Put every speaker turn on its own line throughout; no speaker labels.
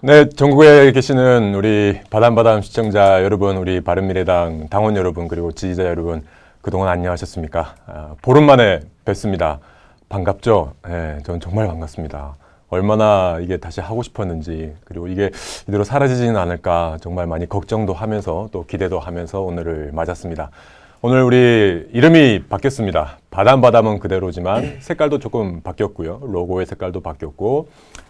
네, 전국에 계시는 우리 바담바담 시청자 여러분, 우리 바른미래당 당원 여러분, 그리고 지지자 여러분, 그동안 안녕하셨습니까? 보름 만에 뵙습니다. 반갑죠? 네, 저는 정말 반갑습니다. 얼마나 이게 다시 하고 싶었는지, 그리고 이게 이대로 사라지지는 않을까 정말 많이 걱정도 하면서 또 기대도 하면서 오늘을 맞았습니다. 오늘 우리 이름이 바뀌었습니다. 바담바담은 그대로지만 색깔도 조금 바뀌었고요. 로고의 색깔도 바뀌었고,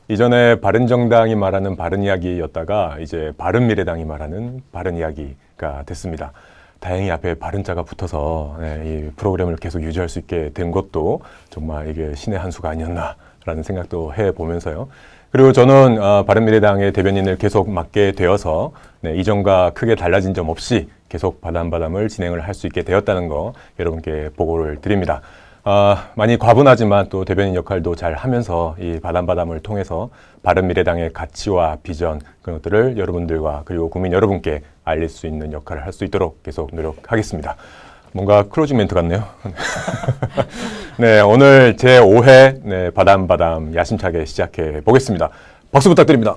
이전에 바른정당이 말하는 바른 이야기였다가 이제 바른미래당이 말하는 바른 이야기가 됐습니다. 다행히 앞에 바른자가 붙어서 이 프로그램을 계속 유지할 수 있게 된 것도 정말 이게 신의 한 수가 아니었나라는 생각도 해보면서요. 그리고 저는 바른미래당의 대변인을 계속 맡게 되어서 이전과 크게 달라진 점 없이 계속 바담바담을 진행을 할 수 있게 되었다는 거 여러분께 보고를 드립니다. 많이 과분하지만 또 대변인 역할도 잘 하면서 이 바담바담을 통해서 바른미래당의 가치와 비전 그런 것들을 여러분들과 그리고 국민 여러분께 알릴 수 있는 역할을 할 수 있도록 계속 노력하겠습니다. 뭔가 클로징 멘트 같네요. 네, 오늘 제5회 바담바담 야심차게 시작해 보겠습니다. 박수 부탁드립니다.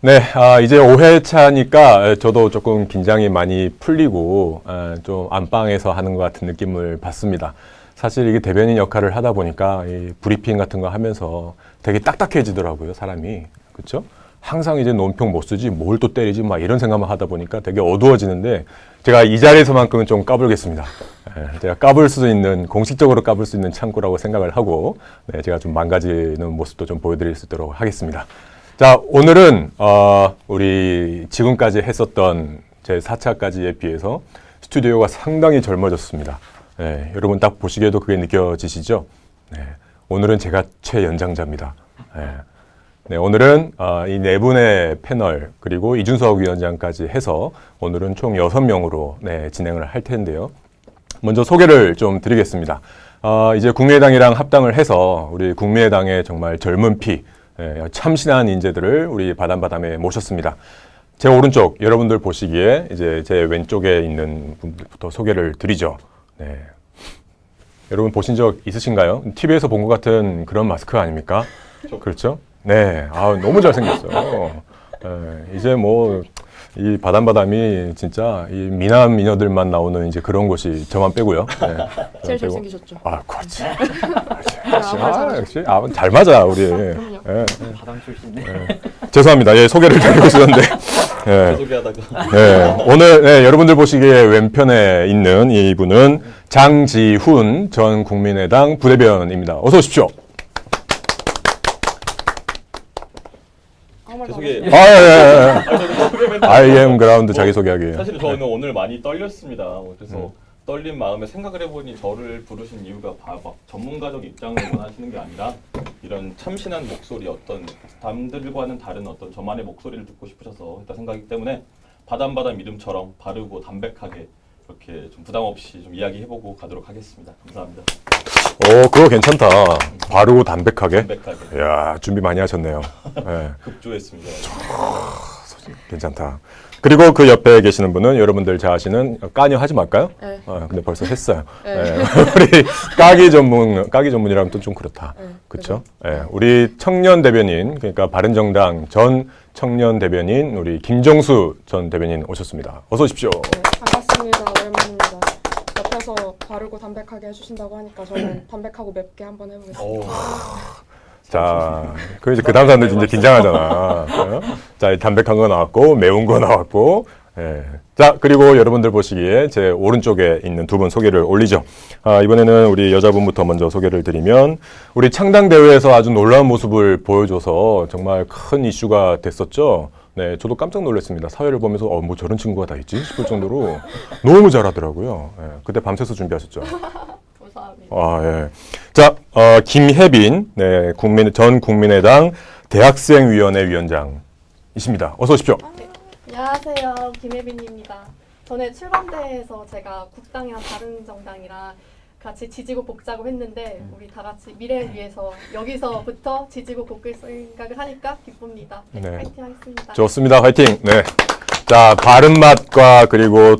네, 이제 5회차니까 저도 조금 긴장이 많이 풀리고 좀 안방에서 하는 것 같은 느낌을 받습니다. 사실 이게 대변인 역할을 하다 보니까 이 브리핑 같은 거 하면서 되게 딱딱해지더라고요, 사람이. 그렇죠? 항상 이제 논평 못 쓰지, 뭘 또 때리지, 막 이런 생각만 하다 보니까 되게 어두워지는데 제가 이 자리에서만큼은 좀 까불겠습니다. 제가 까불 수 있는, 공식적으로 까불 수 있는 창구라고 생각을 하고 제가 좀 망가지는 모습도 좀 보여드릴 수 있도록 하겠습니다. 자, 오늘은 우리 지금까지 했었던 제 4차까지에 비해서 스튜디오가 상당히 젊어졌습니다. 네, 여러분 딱 보시기에도 그게 느껴지시죠? 네, 오늘은 제가 최연장자입니다. 네, 오늘은 이 네 분의 패널 그리고 이준석 위원장까지 해서 오늘은 총 6명으로 진행을 할 텐데요. 먼저 소개를 좀 드리겠습니다. 이제 국민의당이랑 합당을 해서 우리 국민의당의 정말 젊은 피, 참신한 인재들을 우리 바담바담에 모셨습니다. 제 오른쪽 여러분들 보시기에 이제 제 왼쪽에 있는 분들부터 소개를 드리죠. 네. 여러분 보신 적 있으신가요? TV에서 본 것 같은 그런 마스크 아닙니까? 그렇죠? 네. 너무 잘생겼어요. 이제 뭐 이 바담바담이 진짜 이 미남 미녀들만 나오는 이제 그런 곳이 저만 빼고요. 네.
제일 잘생기셨죠.
그렇지. 역시 잘 맞아 우리.
바담 출신네.
죄송합니다. 소개를 드리고 있었는데.
소개하다가.
오늘 여러분들 보시기에 왼편에 있는 이분은 장지훈 전 국민의당 부대변입니다. 어서 오십시오.
소개.
I am 그라운드 자기소개하기.
사실 저는 오늘 많이 떨렸습니다. 그래서 떨린 마음에 생각을 해보니 저를 부르신 이유가 막 전문가적 입장을 원하시는 게 아니라 이런 참신한 목소리, 어떤 남들과는 다른 어떤 저만의 목소리를 듣고 싶으셔서 했다 생각이기 때문에 바담바담 이름처럼 바르고 담백하게 이렇게 좀 부담 없이 좀 이야기해보고 가도록 하겠습니다. 감사합니다.
그거 괜찮다. 바르고 담백하게.
담백하게.
이야, 준비 많이 하셨네요.
급조했습니다.
괜찮다. 그리고 그 옆에 계시는 분은 여러분들 잘 아시는 까녀 하지 말까요?
네.
근데 벌써 했어요.
네.
우리 까기 전문이라면 또 좀 그렇다. 그렇죠? 우리 청년 대변인, 그러니까 바른정당 전 청년 대변인 우리 김정수 전 대변인 오셨습니다. 어서 오십시오.
네, 반갑습니다. 오랜만입니다. 옆에서 바르고 담백하게 해주신다고 하니까 저는 담백하고 맵게 한번 해보겠습니다.
자, 이제 그 다음 사람들 이제 긴장하잖아. 자, 담백한 거 나왔고, 매운 거 나왔고, 자, 그리고 여러분들 보시기에 제 오른쪽에 있는 두 분 소개를 올리죠. 이번에는 우리 여자분부터 먼저 소개를 드리면, 우리 창당대회에서 아주 놀라운 모습을 보여줘서 정말 큰 이슈가 됐었죠. 네, 저도 깜짝 놀랐습니다. 사회를 보면서, 뭐 저런 친구가 다 있지? 싶을 정도로 너무 잘하더라고요. 그때 밤새서 준비하셨죠.
감사합니다.
자, 김혜빈, 전 국민의당 대학생위원회 위원장이십니다. 어서 오십시오.
네. 안녕하세요. 김혜빈입니다. 전에 출범대에서 제가 국당이랑 바른정당이랑 같이 지지고 볶자고 했는데 우리 다 같이 미래를 위해서 여기서부터 지지고 볶을 생각을 하니까 기쁩니다. 네. 파이팅 하겠습니다.
좋습니다. 화이팅. 네. 자, 바른 맛과 그리고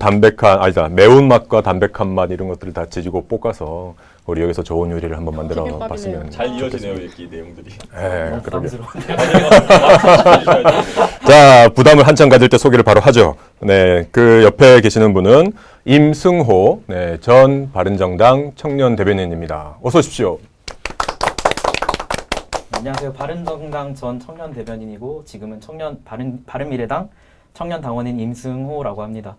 매운맛과 담백한 맛 이런 것들을 다 지지고 볶아서 우리 여기서 좋은 요리를 한번 만들어
비빔밥이네요.
봤으면
잘 이어지네요,
좋겠습니다.
얘기 내용들이.
예, 그러게.
해주셔야 돼요.
자, 부담을 한참 가질 때 소개를 바로 하죠. 네, 그 옆에 계시는 분은 임승호 네, 전 바른정당 청년 대변인입니다. 어서 오십시오.
안녕하세요. 바른정당 전 청년 대변인이고 지금은 바른미래당 청년 당원인 임승호라고 합니다.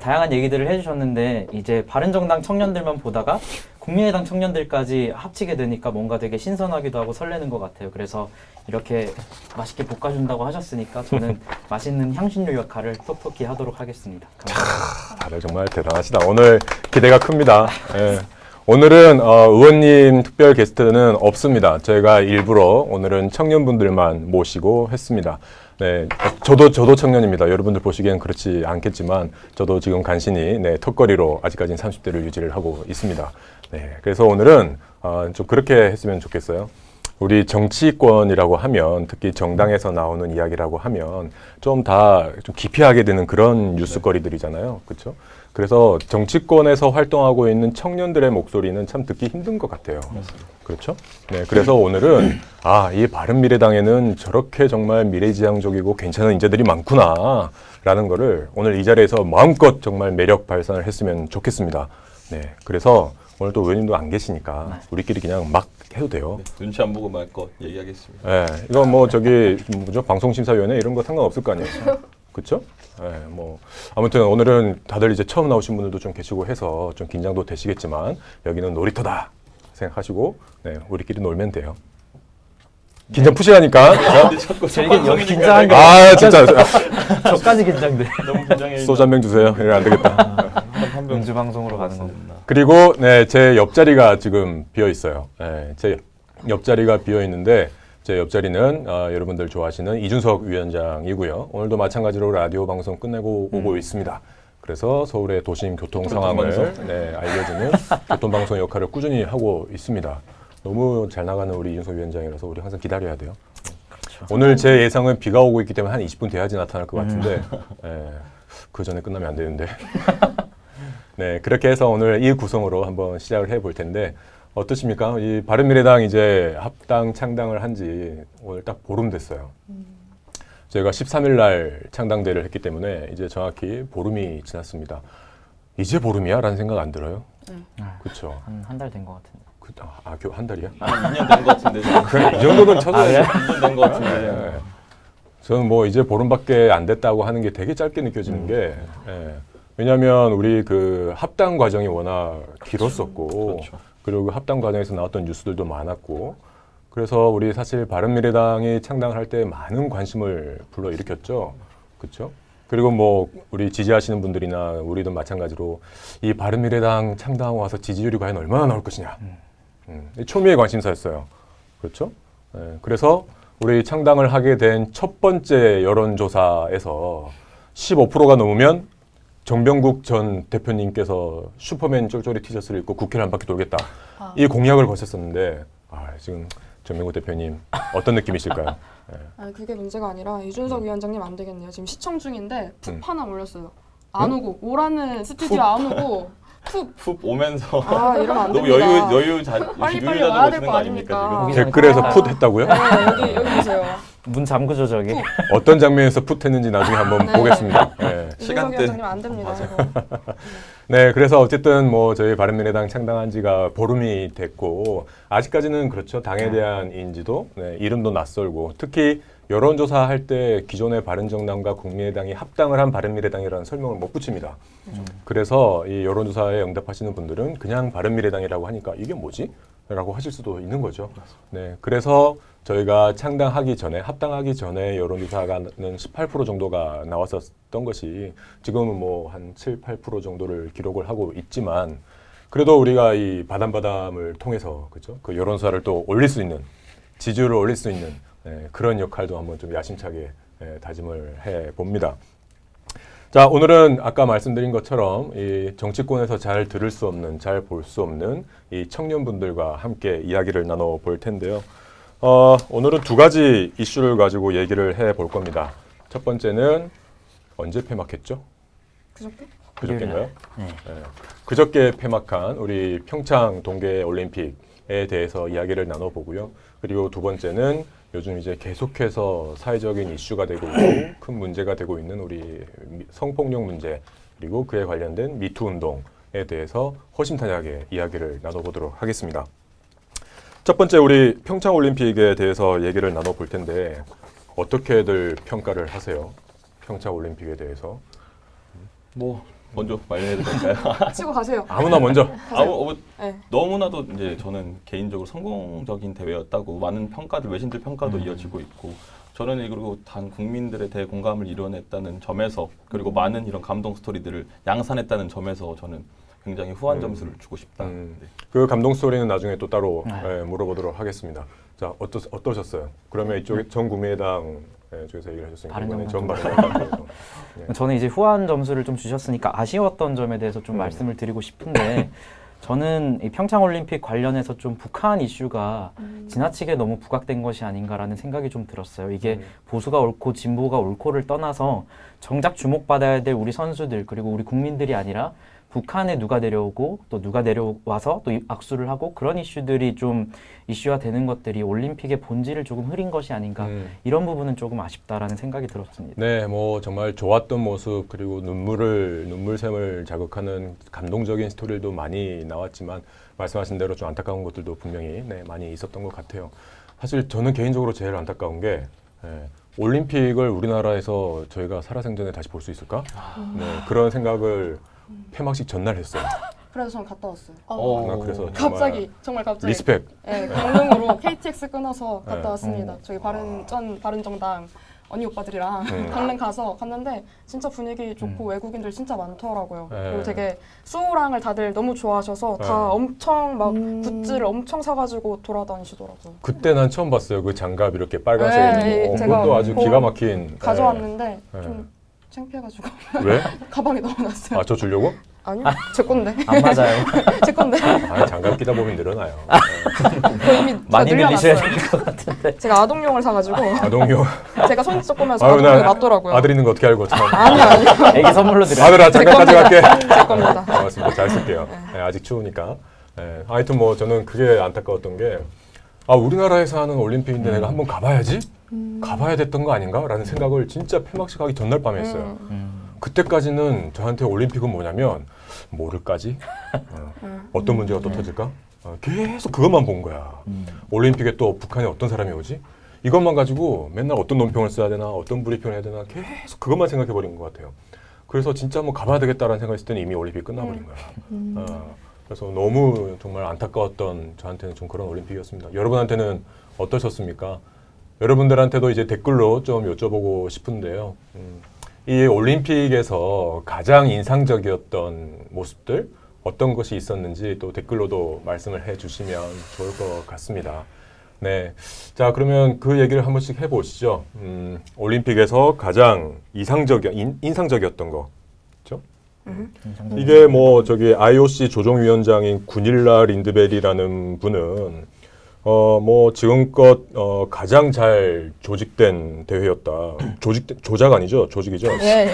다양한 얘기들을 해주셨는데 이제 바른정당 청년들만 보다가 국민의당 청년들까지 합치게 되니까 뭔가 되게 신선하기도 하고 설레는 것 같아요. 그래서 이렇게 맛있게 볶아준다고 하셨으니까 저는 맛있는 향신료 역할을 톡톡히 하도록 하겠습니다. 감사합니다.
다들 정말 대단하시다. 오늘 기대가 큽니다. 예. 오늘은 의원님 특별 게스트는 없습니다. 저희가 일부러 오늘은 청년분들만 모시고 했습니다. 네, 저도 청년입니다. 여러분들 보시기엔 그렇지 않겠지만 저도 지금 간신히 네, 턱걸이로 아직까지는 30대를 유지를 하고 있습니다. 네, 그래서 오늘은 좀 그렇게 했으면 좋겠어요. 우리 정치권이라고 하면 특히 정당에서 나오는 이야기라고 하면 좀 기피하게 되는 그런 뉴스거리들이잖아요. 그렇죠? 그래서 정치권에서 활동하고 있는 청년들의 목소리는 참 듣기 힘든 것 같아요. 그렇죠? 네, 그래서 오늘은 이 바른미래당에는 저렇게 정말 미래지향적이고 괜찮은 인재들이 많구나 라는 거를 오늘 이 자리에서 마음껏 정말 매력 발산을 했으면 좋겠습니다. 네, 그래서 오늘 또 의원님도 안 계시니까 우리끼리 그냥 막 해도 돼요.
네, 눈치 안 보고 말것 얘기하겠습니다.
네, 이거 뭐 방송심사위원회 이런 거 상관없을 거 아니에요. 그렇죠? 네, 뭐 아무튼 오늘은 다들 이제 처음 나오신 분들도 좀 계시고 해서 좀 긴장도 되시겠지만 여기는 놀이터다 생각하시고 네, 우리끼리 놀면 돼요. 긴장 푸시라니까.
되게 여기 긴장한 거.
진짜
저까지 긴장돼.
너무 긴장해.
소주 한 병 주세요. 이래 안 되겠다.
음주 방송으로 가는 겁니다.
그리고 네, 제 옆자리가 지금 비어 있어요. 네, 제 옆자리가 비어 있는데 제 옆자리는 여러분들 좋아하시는 이준석 위원장이고요. 오늘도 마찬가지로 라디오 방송 끝내고 오고 있습니다. 그래서 서울의 도심 교통 상황을 알려주는 교통방송 역할을 꾸준히 하고 있습니다. 너무 잘 나가는 우리 이준석 위원장이라서 우리 항상 기다려야 돼요.
그렇죠.
오늘 제 예상은 비가 오고 있기 때문에 한 20분 돼야지 나타날 것 같은데 그 전에 끝나면 안 되는데. 네, 그렇게 해서 오늘 이 구성으로 한번 시작을 해볼 텐데 어떠십니까? 이 바른미래당 이제 합당 창당을 한 지 오늘 딱 보름 됐어요. 저희가 13일 날 창당대를 했기 때문에 이제 정확히 보름이 지났습니다. 이제 보름이야? 라는 생각 안 들어요? 그렇죠.
한 달 된 것 같은데.
한 달이야?
한 2년 된 것 같은데.
그래, 이 정도는 쳐줘야지.
2년 된 것 같은데.
네. 저는 뭐 이제 보름밖에 안 됐다고 하는 게 되게 짧게 느껴지는 게 왜냐하면 우리 그 합당 과정이 워낙 길었었고
그렇죠.
그리고 그 합당 과정에서 나왔던 뉴스들도 많았고 그래서 우리 사실 바른미래당이 창당을 할 때 많은 관심을 불러일으켰죠. 그렇죠? 그리고 뭐 우리 지지하시는 분들이나 우리도 마찬가지로 이 바른미래당 창당하고 와서 지지율이 과연 얼마나 나올 것이냐. 초미의 관심사였어요. 그렇죠? 그래서 우리 창당을 하게 된 첫 번째 여론조사에서 15%가 넘으면 정병국 전 대표님께서 슈퍼맨 쫄쫄이 티셔츠를 입고 국회를 한 바퀴 돌겠다. 이 공약을 거셨었는데 지금 정병국 대표님 어떤 느낌이실까요?
그게 문제가 아니라 이준석 위원장님 안 되겠네요. 지금 시청 중인데 푹 하나 올렸어요. 안 오고 오라는 스튜디오 안 오고
푹 오면서
이러면 안
너무
됩니다.
여유
빨리
자주
와야
보시는
될 거
거 아닙니까
아닙니까?
지금?
댓글에서 풋 했다고요?
네, 여기 보세요.
문 잠그죠 저기.
어떤 장면에서 풋 했는지 나중에 한번 보겠습니다.
이준석
시간대.
위원장님 안 됩니다. 이거.
네, 그래서 어쨌든 뭐 저희 바른미래당 창당한 지가 보름이 됐고 아직까지는 그렇죠. 당에 대한 인지도, 이름도 낯설고 특히 여론조사 할 때 기존의 바른정당과 국민의당이 합당을 한 바른미래당이라는 설명을 못 붙입니다. 그래서 이 여론조사에 응답하시는 분들은 그냥 바른미래당이라고 하니까 이게 뭐지? 라고 하실 수도 있는 거죠. 네, 그래서 저희가 창당하기 전에 합당하기 전에 여론조사가는 18% 정도가 나왔었던 것이 지금은 뭐 한 7, 8% 정도를 기록을 하고 있지만 그래도 우리가 이 바담바담을 통해서 그죠? 그 여론조사를 또 올릴 수 있는 지지율을 올릴 수 있는 그런 역할도 한번 좀 야심차게 다짐을 해 봅니다. 자, 오늘은 아까 말씀드린 것처럼 이 정치권에서 잘 들을 수 없는, 잘 볼 수 없는 이 청년분들과 함께 이야기를 나눠 볼 텐데요. 오늘은 두 가지 이슈를 가지고 얘기를 해 볼 겁니다. 첫 번째는 언제 폐막했죠?
그저께?
그저께인가요?
네.
네. 그저께 폐막한 우리 평창 동계 올림픽에 대해서 이야기를 나눠보고요. 그리고 두 번째는 요즘 이제 계속해서 사회적인 이슈가 되고 있고 큰 문제가 되고 있는 우리 성폭력 문제 그리고 그에 관련된 미투 운동에 대해서 허심탄회하게 이야기를 나눠보도록 하겠습니다. 첫 번째 우리 평창 올림픽에 대해서 얘기를 나눠볼 텐데 어떻게들 평가를 하세요? 평창 올림픽에 대해서
뭐 먼저 말해도 될까요?
치고 가세요.
아무나 먼저.
네.
너무나도 이제 저는 개인적으로 성공적인 대회였다고 많은 평가들 외신들 평가도 이어지고 있고 저는 그리고 단 국민들의 대공감을 이뤄냈다는 점에서 그리고 많은 이런 감동 스토리들을 양산했다는 점에서 저는 굉장히 후한 점수를 주고 싶다. 네.
그 감동 스토리는 나중에 또 따로
네.
물어보도록 하겠습니다. 자, 어떠셨어요? 그러면 이쪽에 전 국민의당 쪽에서 얘기를 하셨으니까 이번에 전 바른정당에서.
저는 이제 후한 점수를 좀 주셨으니까 아쉬웠던 점에 대해서 좀 말씀을 드리고 싶은데 저는 이 평창올림픽 관련해서 좀 북한 이슈가 지나치게 너무 부각된 것이 아닌가라는 생각이 좀 들었어요. 이게 보수가 옳고 진보가 옳고를 떠나서 정작 주목받아야 될 우리 선수들 그리고 우리 국민들이 아니라 북한에 누가 내려오고 또 누가 내려와서 또 악수를 하고 그런 이슈들이 좀 이슈화 되는 것들이 올림픽의 본질을 조금 흐린 것이 아닌가 이런 부분은 조금 아쉽다라는 생각이 들었습니다.
네, 뭐 정말 좋았던 모습 그리고 눈물샘을 자극하는 감동적인 스토리들도 많이 나왔지만 말씀하신 대로 좀 안타까운 것들도 분명히 많이 있었던 것 같아요. 사실 저는 개인적으로 제일 안타까운 게 올림픽을 우리나라에서 저희가 살아생전에 다시 볼 수 있을까? 네, 그런 생각을 폐막식 전날 했어요.
그래서 저는 갔다 왔어요.
나 그래서
갑자기 정말 갑자기.
리스펙.
네, 강릉으로 KTX 끊어서 갔다
네.
왔습니다. 저기 바른정당 언니 오빠들이랑 강릉 갔는데 진짜 분위기 좋고 외국인들 진짜 많더라고요.
네.
그리고 되게 수호랑을 다들 너무 좋아하셔서
네.
다 엄청 막 굿즈를 엄청 사가지고 돌아다니시더라고요.
그때 난 처음 봤어요. 그 장갑 이렇게 빨간색
네,
있고
제가
그것도 아주
그거
기가 막힌.
가져왔는데
네.
좀 창피해가지고
왜?
가방에 넣어놨어요.
아, 저 주려고?
아니요, 제 건데.
안 맞아요.
제 건데.
아, 장갑 끼다 보면 늘어나요.
저 이미
많이 늘리셔야
늘려놨어요.
될 것 같은데.
제가 아동용을 사가지고
아동용.
제가 손 조그면서
아유,
아동용이
나
맞더라고요.
아들 있는 거 어떻게 알고 참.
아니요.
애기 선물로 드려요.
아들아, 장갑 가져갈게.
제 겁니다.
고맙습니다. 잘 쓸게요. 네, 아직 추우니까. 네, 하여튼 뭐 저는 그게 안타까웠던 게 우리나라에서 하는 올림픽인데 내가 한번 가봐야지? 가봐야 됐던 거 아닌가? 라는 생각을 진짜 폐막식 하기 전날 밤에 했어요. 그때까지는 저한테 올림픽은 뭐냐면 뭐를까지? 어떤 문제가 또 터질까? 계속 그것만 본 거야. 올림픽에 또 북한에 어떤 사람이 오지? 이것만 가지고 맨날 어떤 논평을 써야 되나 어떤 브리핑을 해야 되나 계속 그것만 생각해버린 것 같아요. 그래서 진짜 한번 가봐야 되겠다라는 생각을 했을 때는 이미 올림픽이 끝나버린 거야. 그래서 너무 정말 안타까웠던 저한테는 좀 그런 올림픽이었습니다. 여러분한테는 어떠셨습니까? 여러분들한테도 이제 댓글로 좀 여쭤보고 싶은데요. 이 올림픽에서 가장 인상적이었던 모습들 어떤 것이 있었는지 또 댓글로도 말씀을 해주시면 좋을 것 같습니다. 네, 자 그러면 그 얘기를 한 번씩 해보시죠. 올림픽에서 가장 인상적이었던 거, 그렇죠? 이게 뭐 저기 IOC 조정위원장인 구닐라 린드베리라는 분은 뭐 지금껏 가장 잘 조직된 대회였다. 조작 아니죠? 조직이죠?
예.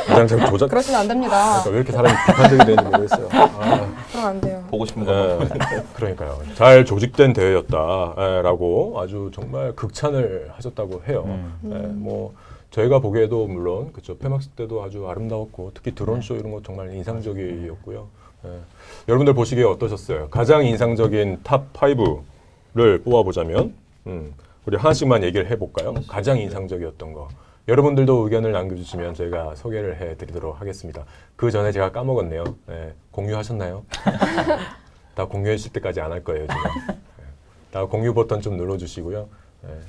가장 잘 조작.
그러시면 안 됩니다.
그러니까 왜 이렇게 사람이 비판적이 되는지 모르겠어요.
그럼 안 돼요.
보고 싶은 거.
네, 그러니까요. 잘 조직된 대회였다라고 아주 정말 극찬을 하셨다고 해요. 뭐 저희가 보기에도 물론 그쵸 폐막식 때도 아주 아름다웠고 특히 드론 쇼 이런 거 정말 인상적이었고요. 여러분들 보시기에 어떠셨어요? 가장 인상적인 탑 5를 뽑아보자면 우리 하나씩만 얘기를 해볼까요? 가장 인상적이었던 거. 여러분들도 의견을 남겨주시면 저희가 소개를 해드리도록 하겠습니다. 그 전에 제가 까먹었네요. 네, 공유하셨나요? 다 공유하실 때까지 안 할 거예요, 제가. 다 공유 버튼 좀 눌러주시고요.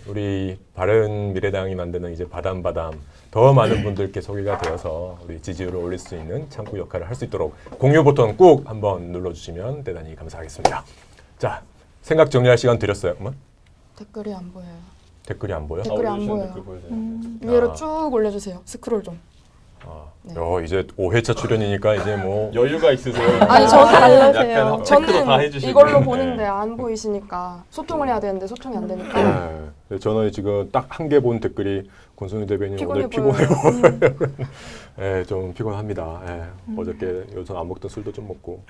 우리 바른미래당이 만드는 이제 바담바담 더 많은 분들께 소개가 되어서 우리 지지율을 올릴 수 있는 창구 역할을 할 수 있도록 공유 버튼 꼭 한번 눌러주시면 대단히 감사하겠습니다. 자, 생각 정리할 시간 드렸어요.
댓글이 안 보여요.
댓글이 안 보여?
댓글이 안 보여요.
댓글 보여주세요.
위로
아.
쭉 올려주세요. 스크롤 좀. 네.
이제 5회차 출연이니까 이제 뭐
여유가 있으세요.
아니, 저는
알려주세요.
약간 체크도 다 해주시고.
저는 이걸로 보는데 안 보이시니까 소통을 해야 되는데 소통이 안 되니까
저는 지금 딱 한 개 본 댓글이 권순희 대변인
피곤해
오늘
보여요.
피곤해요. 예, 좀 피곤합니다. 어저께 요즘 안 먹던 술도 좀 먹고.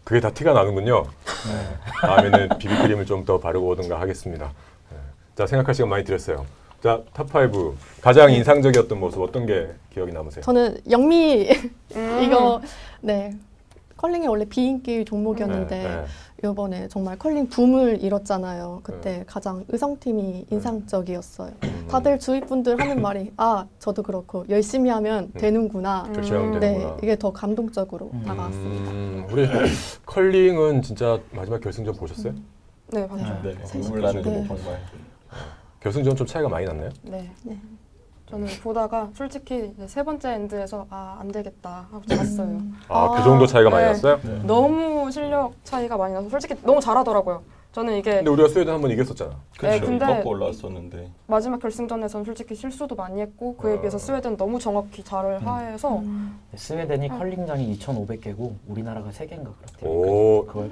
그게 다 티가 나는군요. 다음에는 비비크림을 좀 더 바르고 오든가 하겠습니다. 자, 생각할 시간 많이 드렸어요. 자, 탑5 가장 인상적이었던 모습 어떤 게 기억이 남으세요?
저는 영미 이거 네 컬링이 원래 비인기 종목이었는데
네.
이번에 정말 컬링 붐을 일었잖아요. 그때 가장 의성팀이 인상적이었어요. 다들 주위 분들 하는 말이 저도 그렇고 열심히 하면 되는구나.
열심히 하면
네,
되는구나.
이게 더 감동적으로 다가왔습니다.
우리 컬링은 진짜 마지막 결승전 보셨어요?
네, 맞죠.
네,
사실
눈물 나는
네.
정말.
결승전 좀 차이가 많이 났나요?
네.
네.
저는 보다가 솔직히 이제 세 번째 엔드에서 안 되겠다 하고 잤어요.
그 정도 차이가 많이
네.
났어요?
너무 실력 차이가 많이 나서 솔직히 너무 잘하더라고요. 저는 이게
근데 우리가 스웨덴 한번 이겼었잖아.
그렇죠.
근데-
꺾고 올라왔었는데.
마지막 결승전에서는 솔직히 실수도 많이 했고 그에 비해서 스웨덴 너무 정확히 잘을 하해서
스웨덴이 컬링장이 2,500개고 우리나라가 3개인가 그렇대요.
오,
그걸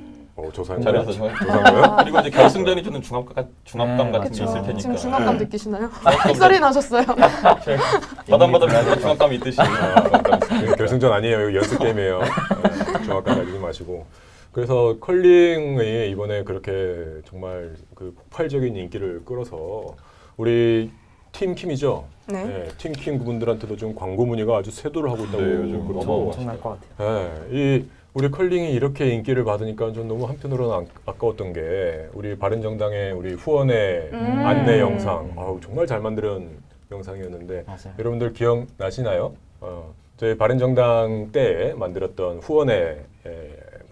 조사한
잘해서
거예요?
정말.
조사한 거예요?
그리고 이제 결승전이 주는 중압감
네,
같은 게
그쵸.
있을 테니까.
지금 중압감 느끼시나요? 소리 나셨어요.
마담마담 중압감이 있듯이.
결승전 아니에요. 이거 연습 게임이에요. 정확하게 알지 마시고. 그래서 컬링이 이번에 그렇게 정말 그 폭발적인 인기를 끌어서 우리 팀킴이죠.
네.
팀킴 그분들한테도 좀 광고 문의가 아주 쇄도를 하고 있다고
네,
요즘
엄청
그러고.
엄청날 것 같아요.
이 우리 컬링이 이렇게 인기를 받으니까 좀 너무 한편으로는 아까웠던 게 우리 바른정당의 우리 후원의 안내 영상 정말 잘 만든 영상이었는데
맞아요.
여러분들 기억나시나요? 저희 바른정당 때 만들었던 후원의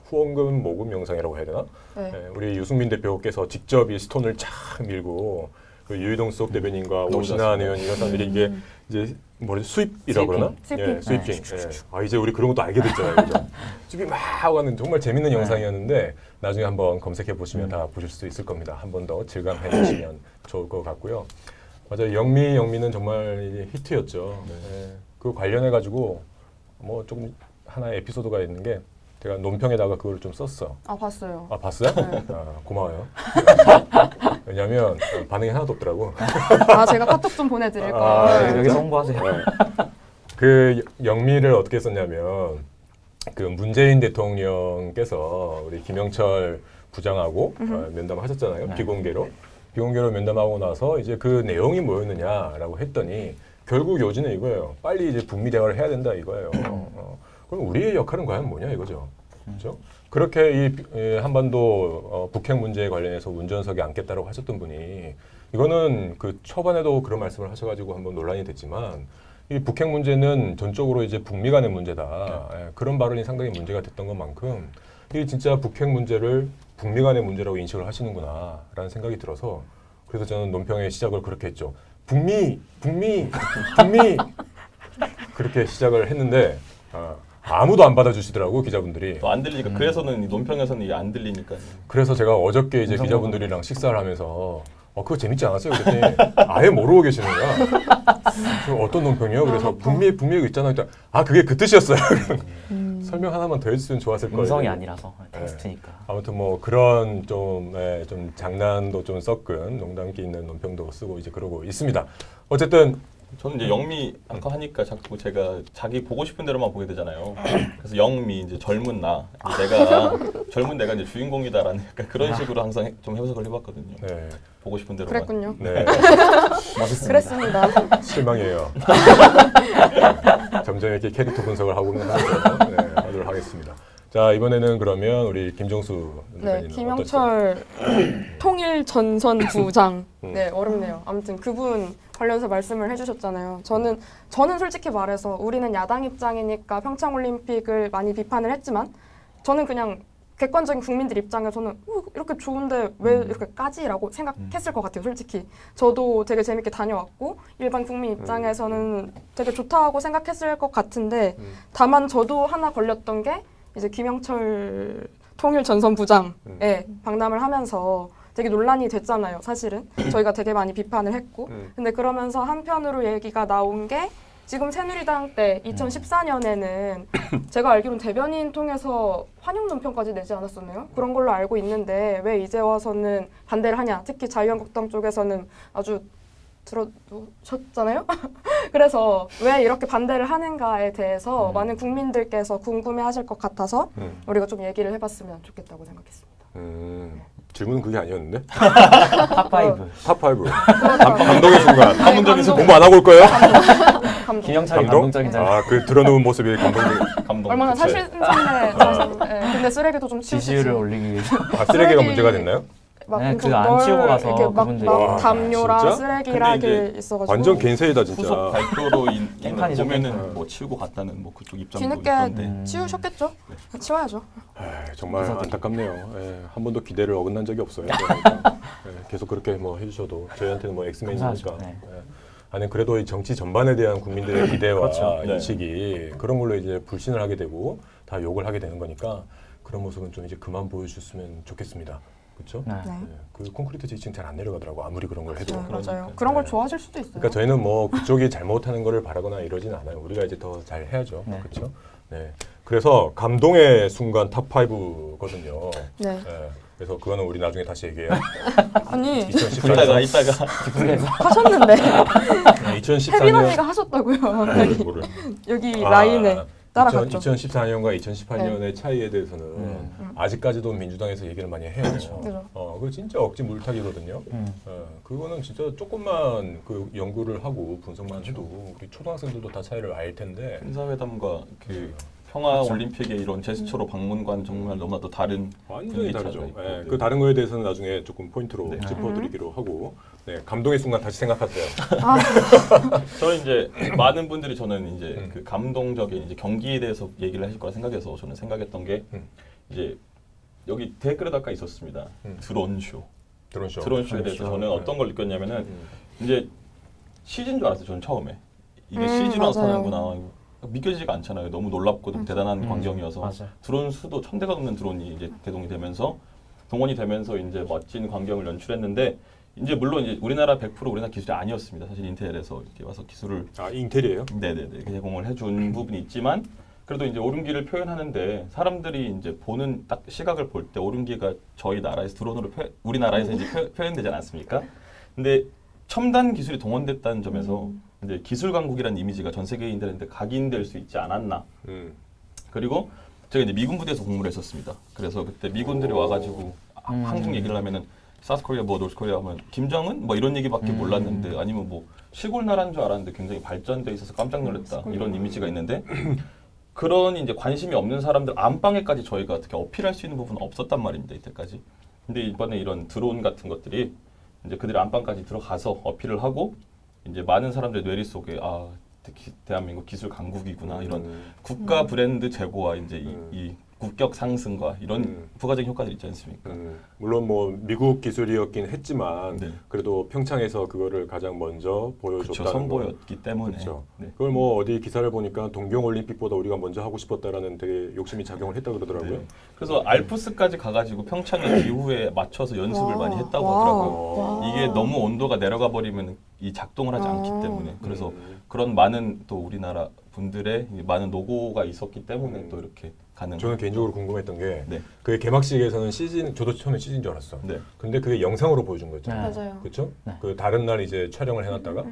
후원금 모금 영상이라고 해야 되나?
네.
우리 유승민 대표께서 직접 이 스톤을 쫙 밀고 그 유희동수석 대변인과
너무
오신환
좋았습니다.
의원 이런 사람들이 이게 이제 수입이라고 그러나?
스위핑.
스위핑. 이제 우리 그런 것도 알게 됐잖아요. 그죠? 수입이 막 하고 하는 정말 재밌는 영상이었는데 나중에 한번 검색해 보시면 다 보실 수 있을 겁니다. 한 번 더 즐감해 보시면 좋을 것 같고요. 맞아요. 영미는 정말 히트였죠. 그 관련해 가지고 뭐 조금 하나의 에피소드가 있는 게 제가 논평에다가 그걸 좀 썼어.
봤어요.
봤어요?
네.
고마워요. 왜냐면 반응이 하나도 없더라고.
제가 카톡 좀 보내드릴게요.
네, 여기서 홍보하세요.
그 영미를 어떻게 썼냐면 그 문재인 대통령께서 우리 김영철 부장하고 면담을 하셨잖아요.
네.
비공개로 면담하고 나서 이제 그 내용이 뭐였느냐라고 했더니 결국 요지는 이거예요. 빨리 이제 북미 대화를 해야 된다 이거예요. 그럼 우리의 역할은 과연 뭐냐 이거죠. 그렇죠? 그렇게 이 한반도 북핵 문제에 관련해서 운전석에 앉겠다라고 하셨던 분이 이거는 그 초반에도 그런 말씀을 하셔가지고 한번 논란이 됐지만 이 북핵 문제는 전적으로 이제 북미 간의 문제다. 그런 발언이 상당히 문제가 됐던 것만큼 이 진짜 북핵 문제를 북미 간의 문제라고 인식을 하시는구나라는 생각이 들어서 그래서 저는 논평의 시작을 그렇게 했죠. 북미 그렇게 시작을 했는데 아무도 안 받아주시더라고 기자분들이.
또 안 들리니까 그래서는 이 논평에서는 이게 안 들리니까.
그래서 제가 어저께 이제 기자분들이랑 식사를 하면서 그거 재밌지 않았어요? 그랬더니 아예 모르고 계시는 거야. 어떤 논평이요? 그래서 북미가 있잖아요. 그게 그 뜻이었어요. 설명 하나만 더 해주시면 좋았을 거예요.
음성이 아니라서 텍스트니까.
아무튼 뭐 그런 좀 장난도 좀 섞은 농담기 있는 논평도 쓰고 이제 그러고 있습니다. 어쨌든
저는 이제 영미 아까 하니까 자꾸 제가 자기 보고 싶은 대로만 보게 되잖아요. 그래서 영미 이제 젊은 나, 내가 이제 주인공이다라는 약간 그런 식으로 항상 좀 해석을 해봤거든요.
네.
보고 싶은 대로만.
그랬군요.
네.
그랬습니다.
실망이에요. 점점 이렇게 캐릭터 분석을 하고 하도록 하겠습니다. 자, 이번에는 그러면 우리 김종수
네, 김영철 통일 전선 부장. 네, 어렵네요. 아무튼 그분 관련해서 말씀을 해주셨잖아요. 저는 솔직히 말해서 우리는 야당 입장이니까 평창올림픽을 많이 비판을 했지만 저는 그냥 객관적인 국민들 입장에서는 이렇게 좋은데 왜 이렇게 까지라고 생각했을 것 같아요. 솔직히 저도 되게 재밌게 다녀왔고 일반 국민 입장에서는 되게 좋다고 생각했을 것 같은데 다만 저도 하나 걸렸던 게 이제 김영철 통일 전선 부장에 방남을 하면서 되게 논란이 됐잖아요. 사실은 저희가 되게 많이 비판을 했고 근데 그러면서 한편으로 얘기가 나온 게 지금 새누리당 때 2014년에는 제가 알기로는 대변인 통해서 환영 논평까지 내지 않았었나요? 그런 걸로 알고 있는데 왜 이제 와서는 반대를 하냐? 특히 자유한국당 쪽에서는 아주 들어두셨잖아요. 그래서 왜 이렇게 반대를 하는가에 대해서 많은 국민들께서 궁금해하실 것 같아서 우리가 좀 얘기를 해봤으면 좋겠다고 생각했습니다.
질문은 그게 아니었는데?
탑5.
탑5. 감동의 순간.
감동적인 순간.
공부 안 하고 올 거예요?
감동.
김영철이
감동?
감동적인 자리.
그 드러누운 모습이 감동적.
감동.
얼마나
그치?
사실상의 자신. 근데 쓰레기도 좀 치우시지.
지지율을 올리기 위해서.
쓰레기가
쓰레기-
문제가 됐나요?
막
네,
엄청
그거 안
널
치우고 가서
이렇게
그분들이.
막
와,
담요랑
진짜?
쓰레기랑
근데 이제
이렇게 있어가지고
완전 개인세이다 진짜.
후속 발표로
깽판이죠,
보면은
깽판.
뭐 치우고 갔다는 뭐 그쪽 입장도
뒤늦게
있던데.
치우셨겠죠? 치워야죠.
정말
구석이.
안타깝네요. 한 번도 기대를 어긋난 적이 없어요. 그러니까, 계속 그렇게 뭐 해주셔도 저희한테는 뭐 엑스맨이니까.
감사하죠. 네.
아니 그래도 이 정치 전반에 대한 국민들의 기대와
그렇죠.
네.
인식이 그런 걸로 이제 불신을 하게 되고 다 욕을 하게 되는 거니까 그런 모습은 좀 이제 그만 보여주셨으면 좋겠습니다. 그렇죠?
네.
네.
그 콘크리트 지층 잘 안 내려가더라고 아무리 그런 걸 해도.
맞아요. 그런 걸
네.
좋아하실 수도 있어요.
그러니까 저희는 뭐 그쪽이 잘못하는 거를 바라거나 이러진 않아요. 우리가 이제 더 잘 해야죠.
네.
그렇죠? 네. 그래서 감동의 순간 탑 5거든요.
네.
그래서 그거는 우리 나중에 다시 얘기해요.
아니
2014년.
이따가
하셨는데 혜빈
2014년.
언니가 하셨다고요. 여기,
뭐를?
여기 라인에 따라갔죠.
2014년과 2018년의 차이에 대해서는 아직까지도 민주당에서 얘기를 많이 해요.
그죠.
그거 진짜 억지 물타기거든요. 그거는 진짜 조금만 그 연구를 하고 분석만 해도 우리 초등학생들도 다 차이를 알 텐데.
군사회담과 그 평화 올림픽의 이런 제스처로 방문관 정말 너무나도 다른
완전히
분위기
다르죠.
차이가 있고.
예, 그 다른 거에 대해서는 나중에 조금 포인트로
네.
짚어드리기로 하고. 네, 감동의 순간 다시 생각하세요.
저는 이제 많은 분들이 저는 이제 그 감동적인 이제 경기에 대해서 얘기를 하실 거라 생각해서 저는 생각했던 게 이제 여기 댓글에도 아까 있었습니다. 드론쇼.
드론쇼.
드론쇼에 대해서 저는 어떤 걸 느꼈냐면은 이제 CG인 줄 알았어요. 저는 처음에 이게 CG로
맞아요.
나타나는구나. 믿겨지지가 않잖아요. 너무 놀랍고 대단한 광경이어서
맞아요.
드론 수도 1000대가 넘는 드론이 이제 대동이 되면서 동원이 되면서 이제 멋진 광경을 연출했는데 이제 물론 이제 우리나라 100% 우리나라 기술이 아니었습니다. 사실 인텔에서 이렇게 와서 기술을
인텔이에요?
네네네 제공을 해준 부분이 있지만 그래도 이제 오름기를 표현하는데 사람들이 이제 보는 딱 시각을 볼 때 오름기가 저희 나라에서 드론으로 우리나라에서 이제 표현되지 않았습니까? 근데 첨단 기술이 동원됐다는 점에서 이제 기술 강국이라는 이미지가 전 세계인들한테 각인될 수 있지 않았나. 그리고 제가 이제 미군 부대에서 복무를 했었습니다. 그래서 그때 미군들이 와가지고 항상 얘기를 하면은 사우스코리아 뭐 노스코리아 하면 김정은 뭐 이런 얘기밖에 몰랐는데 아니면 뭐 시골 나라인 줄 알았는데 굉장히 발전돼 있어서 깜짝 놀랐다 이런 이미지가 있는데 그런 이제 관심이 없는 사람들 안방에까지 저희가 어떻게 어필할 수 있는 부분은 없었단 말입니다 이때까지. 근데 이번에 이런 드론 같은 것들이 이제 그들의 안방까지 들어가서 어필을 하고 이제 많은 사람들의 뇌리 속에 아 특히 대한민국 기술 강국이구나 이런 국가 브랜드 제고와 이제 이 국격 상승과 이런 부가적인 효과들이 있지 않습니까?
물론 뭐 미국 기술이었긴 했지만
네.
그래도 평창에서 그거를 가장 먼저
그렇죠.
보여줬다는
선보였기 때문에.
그렇죠.
네.
그걸 뭐 어디 기사를 보니까 동경 올림픽보다 우리가 먼저 하고 싶었다라는 되게 욕심이 작용을 했다 그러더라고요.
네. 그래서 알프스까지 가가지고 평창의 기후에 맞춰서 연습을
와.
많이 했다고
와.
하더라고요.
와.
이게 너무 온도가 내려가 버리면 이 작동을 하지 않기 때문에 그래서 그런 많은 또 우리나라 분들의 많은 노고가 있었기 때문에 또 이렇게 가능.
저는 개인적으로 궁금했던 게
네.
그 개막식에서는 CG 저도 처음에 CG인 줄 알았어.
네.
근데 그게 영상으로 보여준 거였잖아요.
네.
맞아요.
그렇죠?
네.
그 다른 날 이제 촬영을 해놨다가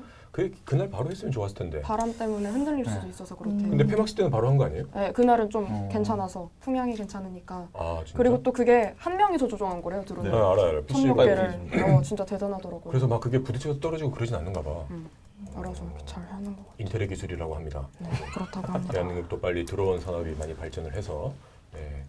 그날 바로 했으면 좋았을 텐데.
바람 때문에 흔들릴 수도 있어서 그렇대요.
근데 폐막식 때는 바로 한 거 아니에요?
네, 그날은 좀 괜찮아서 풍향이 괜찮으니까.
아 진짜?
그리고 또 그게 한 명이서 조종한 거래요 드론을.
네.
알아요. PC
16개를. 진짜 대단하더라고요.
그래서 막 그게 부딪혀서 떨어지고 그러진 않는가 봐.
알아서 이렇게 잘 하는 것 같아요.
인텔의 기술이라고 합니다.
네, 그렇다고 합니다.
대한민국도 빨리 드론 산업이 많이 발전을 해서 네,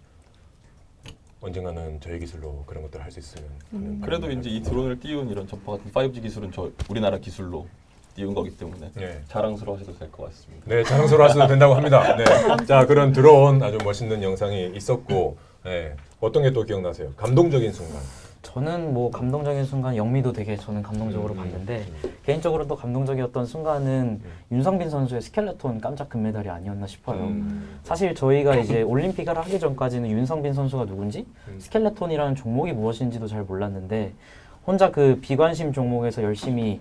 언젠가는 저희 기술로 그런 것들을 할 수 있으면 하는
그래도
바람을
이제 이 드론을 띄운 이런 전파 같은 5G 기술은 저 우리나라 기술로 띄운 거기 때문에
네.
자랑스러워하셔도 될 것 같습니다.
네, 자랑스러워하셔도 된다고 합니다. 네. 자, 그런 드론 아주 멋있는 영상이 있었고 네. 어떤 게 또 기억나세요? 감동적인 순간.
저는 뭐 감동적인 순간 영미도 되게 저는 감동적으로 봤는데 개인적으로 또 감동적이었던 순간은 윤성빈 선수의 스켈레톤 깜짝 금메달이 아니었나 싶어요. 사실 저희가 이제 올림픽을 하기 전까지는 윤성빈 선수가 누군지 스켈레톤이라는 종목이 무엇인지도 잘 몰랐는데 혼자 그 비관심 종목에서 열심히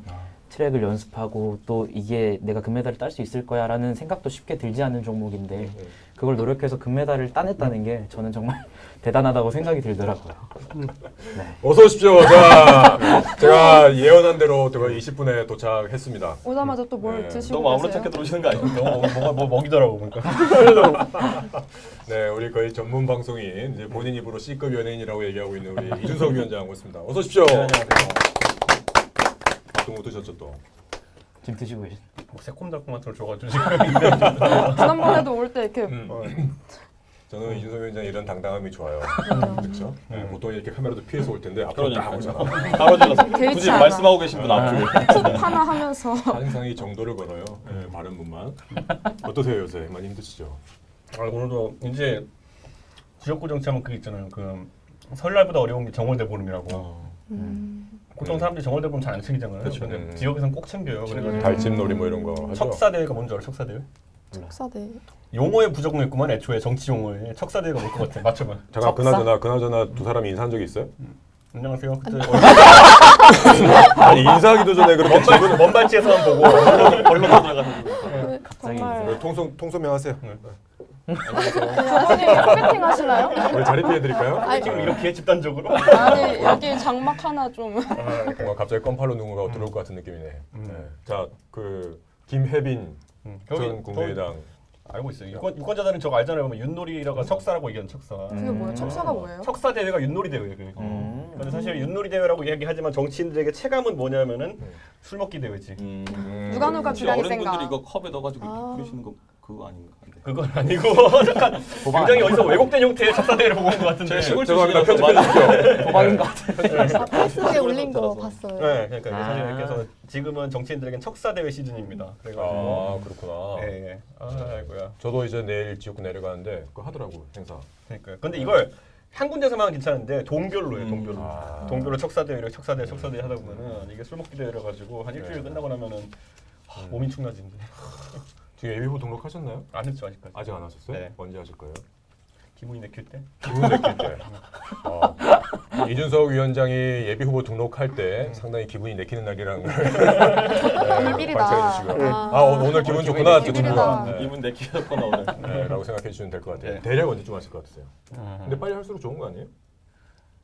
트랙을 연습하고 또 이게 내가 금메달을 딸 수 있을 거야라는 생각도 쉽게 들지 않는 종목인데 그걸 노력해서 금메달을 따냈다는 게 저는 정말 대단하다고 생각이 들더라고요. 네.
어서 오십시오. 자, 제가 예언한 대로 제가 20분에 도착했습니다.
오자마자 또 뭘
네.
드시고
너무
계세요?
아무렇게 들어오시는 거 아닙니까?
뭐 먹이더라고 보니까.
네, 우리 거의 전문 방송인 이제 본인 입으로 C급 연예인이라고 얘기하고 있는 우리 이준석 위원장 오셨습니다. 어서 오십시오. 밥도 못 드셨죠 또?
지금 드시고 계신.
새콤달콤한 걸 줘가지고 지금.
지난번에도 올 때 이렇게
저는 이준석 위원장 이런 당당함이 좋아요. 그렇죠? 네, 보통 이렇게 카메라도 피해서 올 텐데 앞으로 딱 오잖아.
바로 질러서
개의치
굳이
않아.
말씀하고 계신 분 앞을.
툭 하나 하면서
항상 이 정도를 걸어요. 네, 바른 분만. 어떠세요 요새? 많이 힘드시죠?
아, 오늘도 이제 지역구 정치하면 그 있잖아요. 그 설날보다 어려운 게 정월대보름이라고. 보통 사람들이 정월대보름 잘 안 챙기잖아요.
그렇죠.
근데 지역에서는 꼭 챙겨요. 그래가지고
달집놀이 뭐 이런 거 하죠?
척사대회가 뭔지 알아? 척사대회?
척사대
용어에 부적응했구만. 애초에 정치 용어에 척사대회가 뭘 것 같아? 맞춰봐.
잠깐 그나저나 두 사람이 인사한 적이 있어요?
안녕하세요. 그때
아니 인사하기도 전에 그렇게 지금
먼 발치에서만 보고
얼른 들어가서.
갑자기
정말
통소명하세요.
그분이 소개팅 하시나요?
우리 자리 피해 드릴까요?
지금 이렇게 집단적으로.
아니 여기 장막 하나 좀
뭔가 갑자기 껌팔로 누군가 들어올 것 같은 느낌이네. 네. 자, 그 김혜빈 전 국민의당
알고 있어요. 유권자들은 저거 알잖아요. 보면 윷놀이라고 척사라고 얘기하는 척사.
그게 뭐예요? 척사가 뭐예요?
척사 대회가 윷놀이 대회예요. 근데 사실 윷놀이 대회라고 이야기하지만 정치인들에게 체감은 뭐냐면은 술 먹기 대회지.
누가
혹시
주량이
어른분들이
센가?
이거 컵에 넣어가지고
아.
뿌리시는 거 그거 아닌가?
그건 아니고 약간 굉장히 어디서 왜곡된 형태의 척사 대회를 보고 온 것 같은데.
시골
죄송합니다.
출신이라서
편집해
도박인 것 같아요.
페이스북에 올린 거 봤어요.
네, 그러니까
아.
사실 그래서 지금은 정치인들에겐 척사 대회 시즌입니다. 그래가지고
아 그렇구나.
예, 예. 아이고야.
저도 이제 내일 지역구 내려가는데 그거 하더라고 행사.
그러니까 근데 이걸 한 군데서만 하면 괜찮은데 동별로 해요. 동별로.
아.
동별로 척사 대회, 척사 대회 하다 보면은 이게 술 먹기 대회라 가지고 한 일주일
네.
끝나고 나면은 몸이 축나지 이제.
지금 예비후보 등록하셨나요?
안 했죠 아직까지.
아직 안 하셨어요?
네.
언제 하실 거예요?
기분이 내킬 때.
기분 내킬 때. 이준석 위원장이 예비후보 등록할 때 상당히 기분이 내키는 날이라는 걸
일일이다.
관찰해 주시고요.
아.
오늘 기분 좋구나 저
일일이다.
친구가. 네.
이분 내키셨거나 오늘.
네, 라고 생각해 주시면 될 것 같아요.
네.
대략 언제쯤 하실 것 같으세요? 근데 빨리 할수록 좋은 거 아니에요?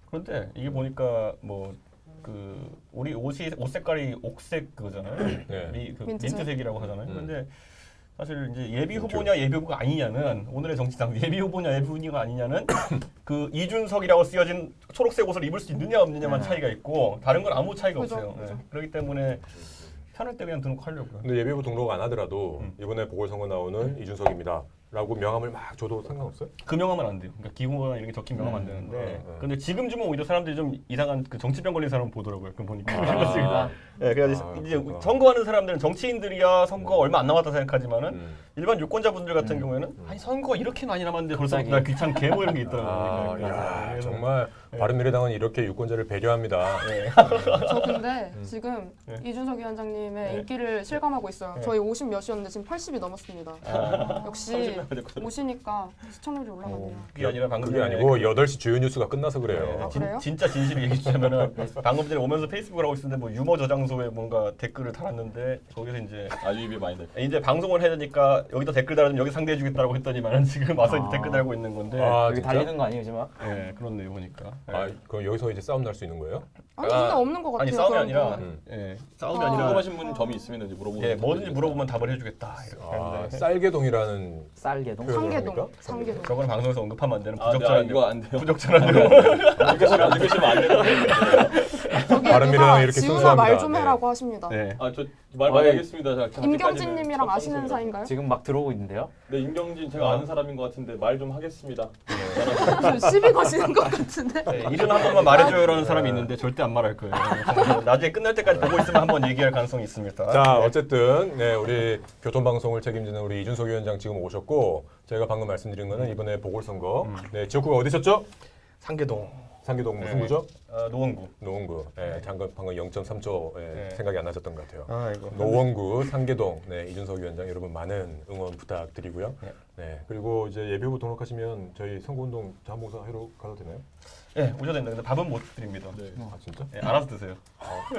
그런데 이게 보니까 뭐 그 우리 옷 색깔이 옥색 그거잖아요.
네.
민트색.
민트색이라고 하잖아요. 그런데 사실 이제 예비 후보냐 예비 후보가 아니냐는 오늘의 정치상 예비 후보냐 예비 후보가 아니냐는 그 이준석이라고 쓰여진 초록색 옷을 입을 수 있느냐 없느냐만 차이가 있고 다른 건 아무 차이가
그죠,
없어요.
그죠.
네. 그렇기 때문에 편할 때 그냥 등록하려고요.
근데 예비후보 등록 안 하더라도 이번에 보궐선거 나오는 이준석입니다. 라고 명함을 막 줘도 상관없어요?
그 명함은 안 돼요. 그러니까 기호나 이런 게 적힌 명함 안 되는데.
음.
근데 지금 주면 오히려 사람들이 좀 이상한 그 정치병 걸린 사람 보더라고요. 그럼 보니까.
아.
네, 그래서
아,
이제
그렇구나.
선거하는 사람들은 정치인들이야 선거가 얼마 안 남았다 생각하지만은 일반 유권자분들 같은 경우에는 아니 선거가 이렇게 많이 남았는데 벌써
갑자기.
나 귀찮게 뭐 이런 게 있더라고요.
아,
그러니까.
야,
그래서
정말 바른미래당은 이렇게 유권자를 배려합니다.
네.
저 근데 지금
네.
이준석 위원장님의
네.
인기를 실감하고 있어요.
네.
저희 50 몇이었는데 지금 80이 넘었습니다.
아,
역시 오시니까 시청률이 올라가네요.
그게 아니라 방금
그게
전에
아니고 8시 주요 뉴스가 끝나서 그래요.
네,
아, 그래요?
진짜 진실을 얘기해 주자면은 방금 전에 오면서 페이스북을 하고 있었는데 뭐 유머 저장소에 뭔가 댓글을 달았는데 거기서 이제
아유입이 많이 돼.
이제 방송을 해야 되니까 여기다 댓글 달아주면 여기 상대해 주겠다고 했더니만은 지금 와서
아.
이제 댓글 달고 있는 건데
아,
여기
진짜?
달리는 거 아니에요, 지금?
네, 그렇네요 보니까. 네.
아, 그럼 여기서 이제 싸움 날 수 있는 거예요?
아니 전혀 없는 것 같아요.
아니 싸움이
그런
아니라
거.
예, 싸움이
아.
아니라
궁금하신 분 점이 있으면 이제 물어보고.
예, 뭐든지 물어보면 답을 해주겠다 이렇게
아,
하는데
쌀개동이라는
쌀개동?
표현을
상계동,
합니까?
상계동.
저건 방송에서 언급하면 안 되는
아, 네,
부적절한
이거 안 돼요.
부적절한 내용.
읽으시면 안 돼요.
저기
바른미래당은
누가
이렇게
지훈아
순수합니다.
말 좀
네.
해라고 하십니다.
네.
저 말 많이 하겠습니다.
임경진님이랑 아시는 사이인가요?
지금 막 들어오고 있는데요.
네, 임경진 제가 아는 사람인 것 같은데 말 좀 하겠습니다.
저 시비 거시는 것 같은데.
네, 이름 한 번만 말해줘요라는 사람이 있는데 절대 안 말할 거예요. 그래서 나중에 끝날 때까지 보고 있으면 한번 얘기할 가능성이 있습니다.
자, 어쨌든 네, 우리 교통방송을 책임지는 우리 이준석 위원장 지금 오셨고 제가 방금 말씀드린 거는 이번에 보궐선거 네, 지역구가 어디셨죠?
상계동,
상계동 무슨
네.
구죠?
노원구.
노원구. 네, 방금 0.3초
네.
생각이 안 나셨던 것 같아요.
아이고.
노원구 상계동 네, 이준석 위원장 여러분 많은 응원 부탁드리고요.
네.
네. 그리고 이제 예비후보 등록하시면 저희 선거운동 자원봉사 하러 가도 되나요?
네, 오셔야 된다. 근데 밥은 못 드립니다.
아 진짜?
네, 알아서 드세요.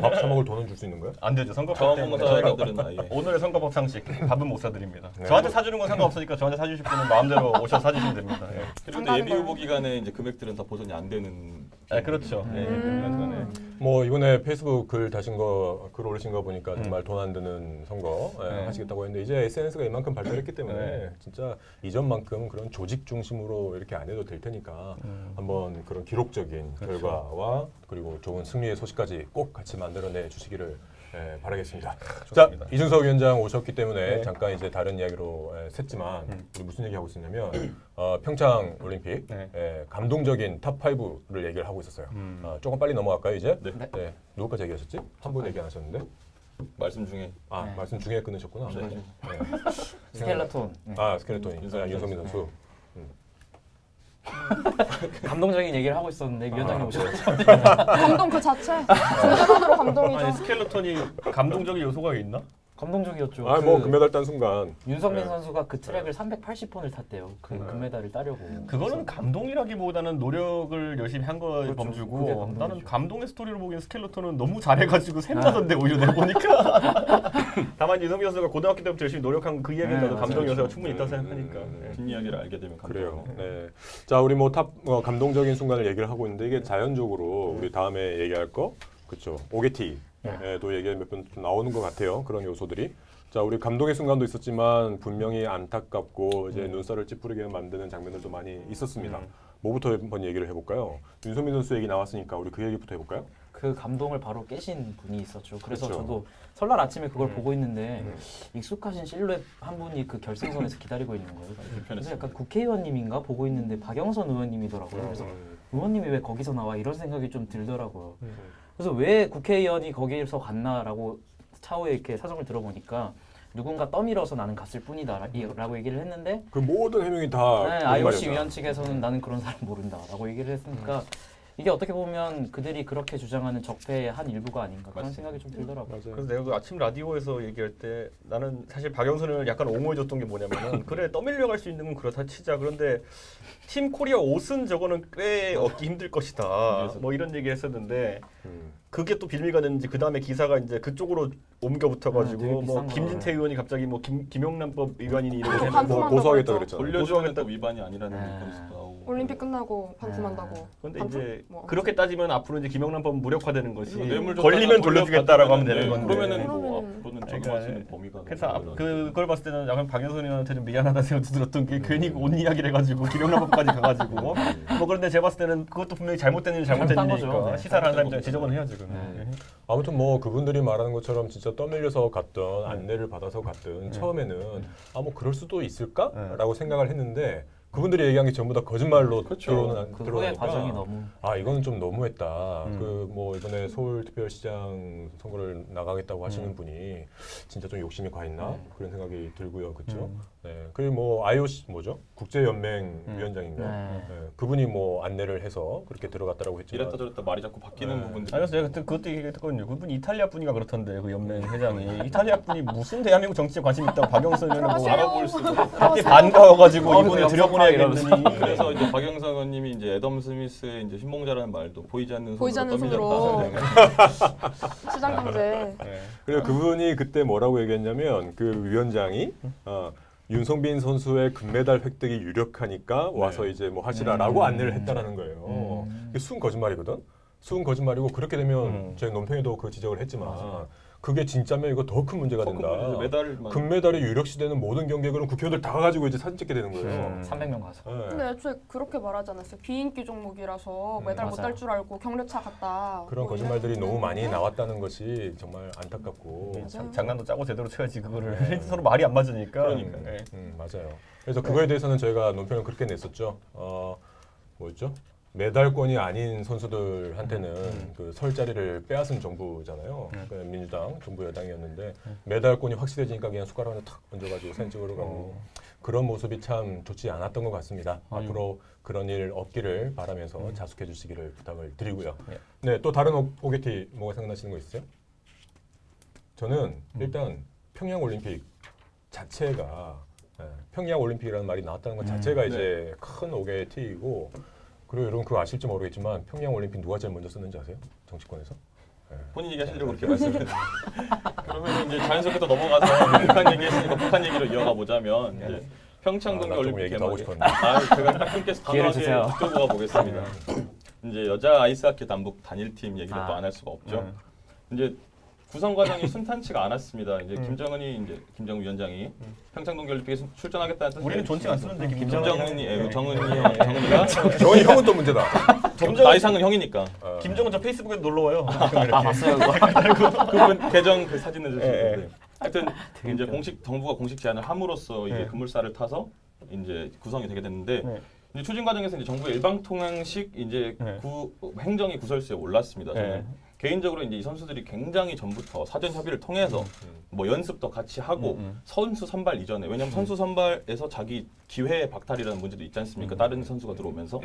밥 사 먹을 돈은 줄 수 있는 거야?
안 되죠. 선거법 때문에 저희가
자원봉사자들은 아예
오늘의 선거법 상식 밥은 못 사드립니다.
네.
저한테 사주는 건 상관없으니까 저한테 사주실 분은 마음대로 오셔서 사주시면 됩니다. 예.
그런데
장난인
예비 후보
거예요.
기간에 이제 금액들은 다 보전이 안 되는.
네, 그렇죠. 예, 그러면서는
뭐 이번에 페이스북 글 올리신 거 보니까 정말 돈 안 드는 선거
네.
하시겠다고 했는데 이제 SNS가 이만큼 발달했기 때문에
네.
진짜 이전만큼 그런 조직 중심으로 이렇게 안 해도 될 테니까 한번 그런 기록적인
그렇죠.
결과와 그리고 좋은 승리의 소식까지 꼭 같이 만들어내 주시기를 바라겠습니다.
좋습니다.
자, 이준석 위원장 오셨기 때문에
네.
잠깐 이제 다른 이야기로 샜지만 우리 무슨 얘기 하고 있었냐면 평창 올림픽
네.
감동적인 탑 5를 얘기를 하고 있었어요. 조금 빨리 넘어갈까요 이제?
네.
누구까지 얘기하셨지? 한 분 얘기 안 하셨는데?
말씀 중에
네.
말씀 중에 끊으셨구나.
네.
네.
스켈레톤. 네.
스켈레톤이 윤석민 선수.
감동적인 얘기를 하고 있었는데 위원장님 오셔서
감동 그 자체. 존재만으로 감동이죠.
아니 스켈레톤이 감동적인 요소가 있나?
감동적이었죠.
뭐 금메달 딴 순간.
윤석민 선수가 그 트랙을 380번을 탔대요. 그 금메달을 따려고.
그거는 감동이라기보다는 노력을 열심히 한 거
그렇죠. 그게
범주고
감동이죠.
나는 감동의 스토리로 보기엔 스켈레톤은 너무 잘해가지고 샘나던데 오히려 내가 보니까 다만 윤석민 선수가 고등학교 때부터 열심히 노력한 그 이야기는 나도
맞아요.
감동 요소가 충분히 있다고 생각하니까
뒷이야기를 알게 되면
그래요.
감동.
네. 자, 우리 뭐 탑 감동적인 순간을 얘기를 하고 있는데 이게 자연적으로 우리 다음에 얘기할 거, 그렇죠. 오게티도 얘기 몇 번 나오는 것 같아요. 그런 요소들이. 자, 우리 감동의 순간도 있었지만 분명히 안타깝고 이제 눈살을 찌푸리게 만드는 장면들도 많이 있었습니다. 뭐부터 한번 얘기를 해볼까요? 윤석민 선수 얘기 나왔으니까 우리 그 얘기부터 해볼까요?
그 감동을 바로 깨신 분이 있었죠. 그래서
그쵸.
저도 설날 아침에 그걸 보고 있는데 익숙하신 실루엣 한 분이 그 결승선에서 기다리고 있는 거예요. 그래서 약간 국회의원님인가 보고 있는데 박영선 의원님이더라고요. 그래서 의원님이 왜 거기서 나와 이런 생각이 좀 들더라고요. 그래서 왜 국회의원이 거기서 갔나라고 차후에 이렇게 사정을 들어보니까 누군가 떠밀어서 나는 갔을 뿐이다라고 얘기를 했는데
그 모든 해명이 다
네,
그런
IOC
말이었잖아.
위원 측에서는 나는 그런 사람 모른다라고 얘기를 했으니까 이게 어떻게 보면 그들이 그렇게 주장하는 적폐의 한 일부가 아닌가 그런 생각이 좀 들더라고요.
맞아요.
그래서 내가 그 아침 라디오에서 얘기할 때 나는 사실 박영선을 약간 옹호해줬던 게 뭐냐면은 그래 떠밀려갈 수 있는 건 그렇다 치자. 그런데 팀 코리아 옷은 저거는 꽤 얻기 힘들 것이다. 뭐 이런 얘기를 했었는데 그게 또 빌미가 됐는지 그 다음에 기사가 이제 그쪽으로 옮겨
되게
붙어가지고 뭐
비싼
김진태 의원이 갑자기 뭐 김용남법 위반이니 이러고
또
했는데
반품한다고
고소하겠다
했죠.
그랬잖아.
돌려주면 또 위반이 아니라는
네.
뉴스도 나오고.
올림픽 끝나고 반품한다고.
근데
반품?
이제
뭐.
그렇게 따지면 앞으로 이제 김영란법 무력화되는 것이
뇌물
걸리면
줬다가
돌려주겠다라고 하면 되는
돌려받으면,
건데.
그러면은 뭐
그러면은-
앞으로는
그러니까
적용할 수 있는 범위가
그래서
너무
그걸 봤을 때는 약간 박영선 의원한테 좀 미안하다는 생각도 들었던 게 괜히 옷 이야기를 해가지고 김영란법까지 가가지고 뭐 그런데 제가 봤을 때는 그것도 분명히 잘못된 일이 잘못된
잘못한
일이니까
거죠. 네.
시사를 하는 사람이 지적은 해야죠. 그건.
아무튼 뭐 그분들이 말하는 것처럼 진짜 떠밀려서 갔던 안내를 받아서 갔던 처음에는 뭐 그럴 수도 있을까라고 생각을 했는데 그분들이 얘기한 게 전부 다 거짓말로
그렇죠.
그 후의
드러나니까
과정이 너무
이거는 좀 너무했다. 그 뭐 이번에 서울특별시장 선거를 나가겠다고 하시는 분이 진짜 좀 욕심이 과했나 그런 생각이 들고요, 그렇죠? 네. 그리고 뭐 IOC 뭐죠? 국제연맹 위원장인가?
네.
네. 그분이 뭐 안내를 해서 그렇게 들어갔다라고 했지만
이랬다 저랬다 말이 자꾸 바뀌는
네.
부분들이.
그래서 제가 그때 그것도 얘기했거든요. 그분 이탈리아 분이가 그렇던데 그 연맹 회장이 이탈리아 분이 무슨 대한민국 정치에 관심 있다고 박영선 의원을 뭐
알아볼 수도.
밖에 반가워가지고 이분을
영상
들여보내야겠느니.
그래서 이제 박영선 의원님이 이제 애덤 스미스의 이제 신봉자라는 말도 보이지 않는
보이지 않는
손으로
손으로.
떠밀렸다.
시장 경제.
네.
그리고 그분이 그때 뭐라고 얘기했냐면 그 위원장이 윤성빈 선수의 금메달 획득이 유력하니까 와서 이제 뭐 하시라라고 안내를 했다라는 거예요. 이게 순 거짓말이거든. 순 거짓말이고 그렇게 되면 제 논평에도 그 지적을 했지만 그게 진짜면 이거 더 큰 문제가 된다.
메달만
금메달이 유력시되는 모든 경기에는 국회의원들 다 가가지고 이제 사진 찍게 되는 거예요.
300명 가서.
네.
근데 애초에 그렇게 말하지 않았어요. 비인기 종목이라서 메달 못
맞아요.
딸 줄 알고 경례차 갔다.
그런
뭐
거짓말들이
이런-
너무 많이 나왔다는 것이 정말 안타깝고.
장난도 짜고 제대로 쳐야지 그거를 서로 말이 안 맞으니까.
그러니까.
네.
맞아요. 그래서 그거에 대해서는 저희가 논평을 그렇게 냈었죠. 뭐였죠? 메달권이 아닌 선수들한테는 그 설 자리를 빼앗은 정부잖아요. 그 민주당 정부 여당이었는데 메달권이 확실해지니까 그냥 숟가락 하나 탁 얹어가지고 사진 찍으러 가고 그런 모습이 참 좋지 않았던 것 같습니다. 앞으로 그런 일 없기를 바라면서 자숙해 주시기를 부탁을 드리고요. 네, 또 다른 오게티 뭐가 생각나시는 거 있어요? 저는 일단 평양 올림픽 자체가 평양 올림픽이라는 말이 나왔다는 것 자체가 이제 큰 오개의 티이고 그리고 여러분 그거 아실지 모르겠지만 평양 올림픽 누가 제일 먼저 썼는지 아세요? 정치권에서?
본인 얘기하시려고 그렇게 말씀을 그러면 이제 자연스럽게 또 넘어가서 북한 얘기했으니까 북한 얘기로 이어가 보자면 이제 평창 동계
나 조금
올림픽
얘기 더 하고
개막에
싶었는데.
제가 딱 끊겨서
기회를
단호하게
주세요.
들어가 보겠습니다. 이제 여자 아이스하키 남북 단일팀 얘기를 또 안 할 수가 없죠. 이제 구성 과정이 순탄치가 않았습니다. 이제 김정은 위원장이 평창 동계 올림픽에 출전하겠다는 뜻을
우리는 존칭 안 쓰는데
정은이가
저희 형은 또 문제다.
나이상은 형이니까
김정은 저 페이스북에 놀러 와요.
봤어요 그거.
그분 계정 그 사진을
예,
주시는데 하여튼 이제 정부가 공식 제안을 함으로써 이제 급물살을 타서 이제 구성이 되게 됐는데
네.
이제 추진 과정에서 이제 정부의 일방통행식 이제
네.
행정이 구설수에 올랐습니다. 저는
네.
개인적으로 이제 이 선수들이 굉장히 전부터 사전 협의를 통해서 뭐 연습도 같이 하고 선수 선발 이전에 왜냐면 선수 선발에서 자기 기회 박탈이라는 문제도 있지 않습니까? 다른 선수가 들어오면서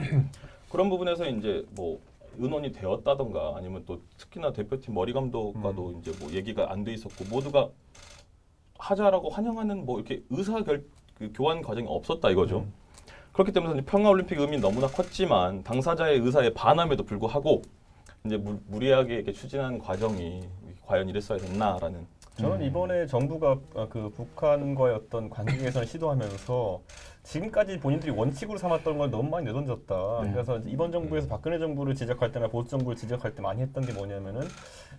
그런 부분에서 이제 뭐 의논이 되었다던가 아니면 또 특히나 대표팀 머리 감독과도 이제 뭐 얘기가 안 돼 있었고 모두가 하자라고 환영하는 뭐 이렇게 교환 과정이 없었다 이거죠. 그렇기 때문에 평화올림픽 의미는 너무나 컸지만 당사자의 의사에 반함에도 불구하고 이제 무리하게 이렇게 추진한 과정이 과연 이랬어야 됐나라는.
저는 이번에 정부가 그 북한과의 어떤 관계 개선을 시도하면서 지금까지 본인들이 원칙으로 삼았던 걸 너무 많이 내던졌다. 그래서 이번 정부에서 박근혜 정부를 지적할 때나 보수 정부를 지적할 때 많이 했던 게 뭐냐면은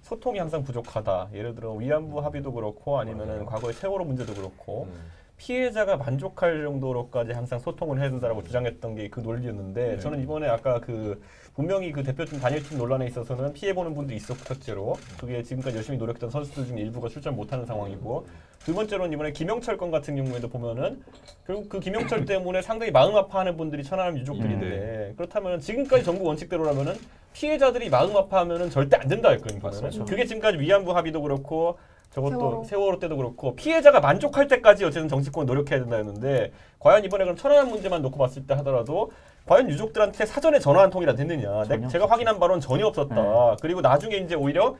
소통이 항상 부족하다. 예를 들어 위안부 합의도 그렇고 아니면은 과거의 세월호 문제도 그렇고 피해자가 만족할 정도로까지 항상 소통을 해야 된다라고 주장했던 게 그 논리였는데 저는 이번에 아까 그 분명히 그 대표팀 단일팀 논란에 있어서는 피해보는 분들이 있었고 첫째로 그게 지금까지 열심히 노력했던 선수들 중에 일부가 출전 못하는 상황이고 두 번째로는 이번에 김영철 건 같은 경우에도 보면은 결국 그 김영철 때문에 상당히 마음 아파하는 분들이 천안함 유족들인데 그렇다면 지금까지 정부 원칙대로라면은 피해자들이 마음 아파하면은 절대 안 된다 했거든요.
맞습니다.
그게 지금까지 위안부 합의도 그렇고 저것도 세월호 때도 그렇고 피해자가 만족할 때까지 어쨌든 정치권은 노력해야 된다 했는데 과연 이번에 그럼 천안함 문제만 놓고 봤을 때 하더라도 과연 유족들한테 사전에 전화 한 통이라 됐느냐. 제가 확인한 바로는 전혀 없었다. 그리고 나중에 이제 오히려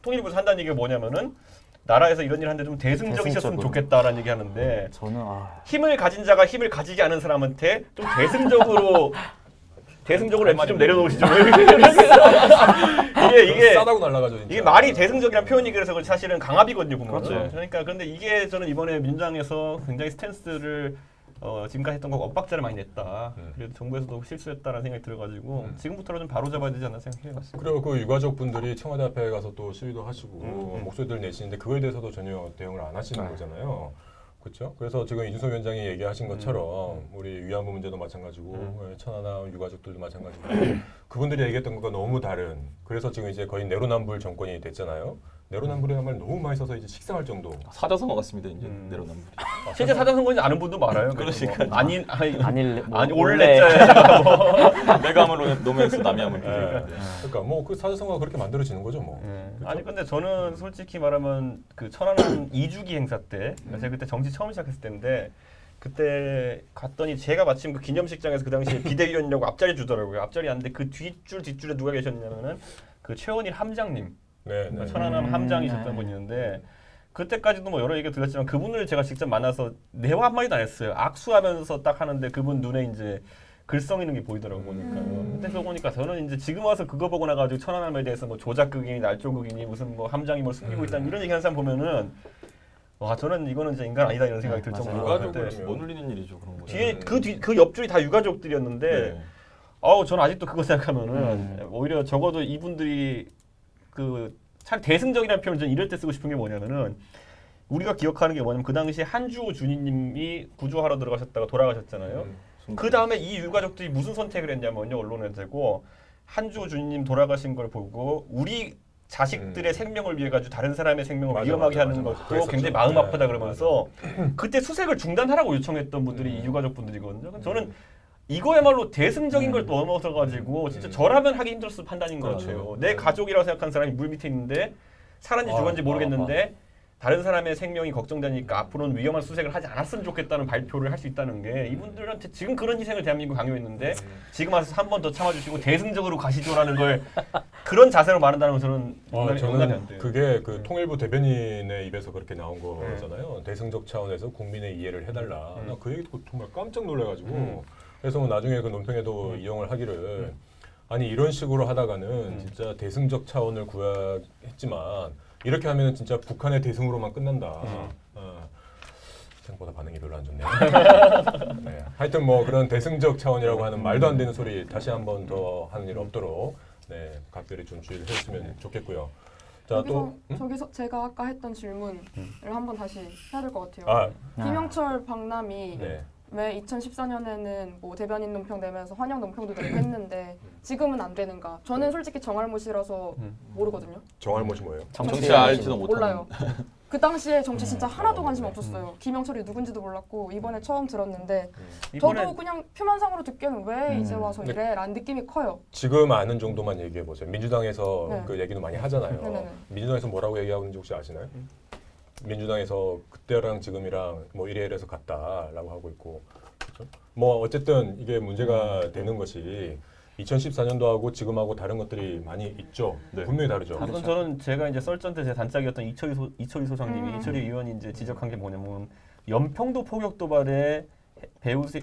통일부에서 한다는 얘기가 뭐냐면은 나라에서 이런 일 하는데 좀 대승적이셨으면
대승적으로.
좋겠다라는 얘기 하는데
저는
힘을 가진 자가 힘을 가지지 않은 사람한테 좀 대승적으로 MC 좀 내려놓으시죠. 이게
싸다고 날라가죠. 진짜.
이게 말이 대승적이란 표현이 그래서 사실은 강압이거든요, 보면.
그렇죠.
그러니까 그런데 이게 저는 이번에 민주당에서 굉장히 스탠스를 지금까지 했던 거 엇박자를 많이 냈다. 그래도 정부에서도 실수했다라는 생각이 들어가지고 지금부터는 좀 바로 잡아야 되지 않나 생각해요.
그리고 그 유가족 분들이 청와대 앞에 가서 또 시위도 하시고 목소리들 내시는데 그거에 대해서도 전혀 대응을 안 하시는 거잖아요. 그렇죠? 그래서 지금 이준석 위원장이 얘기하신 것처럼 우리 위안부 문제도 마찬가지고 천안함 유가족들도 마찬가지고 그분들이 얘기했던 것과 너무 다른 그래서 지금 이제 거의 내로남불 정권이 됐잖아요. 내로남불이라는 말 너무 많이 써서 이제 식상할 정도.
사자성어 같습니다 이제 내로남불이.
실제 사자성어인지 아는 분도 많아요.
그러니까.
뭐
아니
올레자야.
내가 하면 로맨스 남이 하면
그러니까 뭐 그 사자성어가 그렇게 만들어지는 거죠, 뭐.
아니 근데 저는 솔직히 말하면 그 천안함 2주기 행사 때 제가 그때 정치 처음 시작했을 때인데 그때 갔더니 제가 마침 그 기념식장에서 그 당시에 비대위원이라고 앞자리 주더라고요. 앞자리 앉는데 그 뒷줄에 누가 계셨냐면은 그 최원일 함장님.
네, 네.
천안함 함장이셨던 분이 있는데 그때까지도 뭐 여러 얘기 들었지만 그분을 제가 직접 만나서 대화 한마디도 안 했어요. 악수하면서 딱 하는데 그분 눈에 이제 글썽 있는 게 보이더라고 보니까요. 그때 그거 보니까 저는 이제 지금 와서 그거 보고 나가지고 천안함에 대해서 뭐 조작극이니 날조극이니 무슨 뭐 함장이 뭘 숨기고 있다는 이런 얘기하는 사람 보면은 와 저는 이거는 진짜 인간 아니다 이런 생각이 들 정도로
유가족을
그때
못 눌리는 일이죠 그런 거.
뒤에 그 옆줄이 다 유가족들이었는데 저는 아직도 그거 생각하면은 오히려 적어도 이분들이 그 참 대승적이라는 표현을 저는 이럴 때 쓰고 싶은 게 뭐냐면은 우리가 기억하는 게 뭐냐면 그 당시에 한주호 주니님이 구조하러 들어가셨다가 돌아가셨잖아요. 그 다음에 이 유가족들이 무슨 선택을 했냐면요 언론에 대고 한주호 주니님 돌아가신 걸 보고 우리 자식들의 생명을 위해 가지고 다른 사람의 생명을
맞아,
위험하게
맞아,
하는
맞아.
것도
그랬었죠.
굉장히 마음
네,
아프다 그러면서 그때 수색을 중단하라고 요청했던 분들이 이 유가족 분들이거든요. 저는 이거야말로 대승적인 걸 넘어서 가지고 진짜 저라면 하기 힘들었을 판단인 것
그렇죠.
같아요. 내 가족이라고 생각하는 사람이 물 밑에 있는데 살았는지 죽었는지 모르겠는데 다른 사람의 생명이 걱정되니까 앞으로는 위험한 수색을 하지 않았으면 좋겠다는 발표를 할 수 있다는 게 이분들한테 지금 그런 희생을 대한민국 강요했는데 지금 와서 한 번 더 참아주시고 대승적으로 가시죠라는 걸 그런 자세로 말한다는 건 저는 용납이 안
저는
돼요.
그게 그 통일부 대변인의 입에서 그렇게 나온 거잖아요. 대승적 차원에서 국민의 이해를 해달라. 나 그 얘기 듣고 정말 깜짝 놀라가지고 그래서 뭐 나중에 그 논평에도 이용을 하기를 아니 이런 식으로 하다가는 진짜 대승적 차원을 구했지만 이렇게 하면 진짜 북한의 대승으로만 끝난다. 생각보다 반응이 별로 안 좋네요. 네. 하여튼 뭐 그런 대승적 차원이라고 하는 말도 안 되는 소리 다시 한 번 더 하는 일 없도록 네, 각별히 좀 주의를 해주시면 좋겠고요. 자, 또
저기서 제가 아까 했던 질문을 한번 다시 해야 될 것 같아요.
아,
김영철 박람이
네.
왜 2014년에는 뭐 대변인 논평 내면서 환영 논평도 내고 했는데 지금은 안 되는가? 저는 솔직히 정알못이라서 모르거든요.
정할못이 뭐예요?
정치 알지도 못하는.
몰라요. 그 당시에 정치 진짜 하나도 관심 없었어요. 김영철이 누군지도 몰랐고 이번에 처음 들었는데 저도 그냥 표면상으로 듣기에는 왜 이제 와서 이래? 라는 느낌이 커요.
지금 아는 정도만 얘기해 보세요. 민주당에서
네.
그 얘기도 많이 하잖아요.
네네네.
민주당에서 뭐라고 얘기하고 있는지 혹시 아시나요? 민주당에서 그때랑 지금이랑 뭐 이래 이래서 같다라고 하고 있고, 그렇죠? 뭐 어쨌든 이게 문제가 되는 것이 2014년도하고 지금하고 다른 것들이 많이 있죠.
네.
분명히 다르죠.
우선 저는 제가 이제 썰전 때 제 단짝이었던 이철희 소장님이 이철희 의원이 이제 지적한 게 뭐냐면 연평도 포격 도발의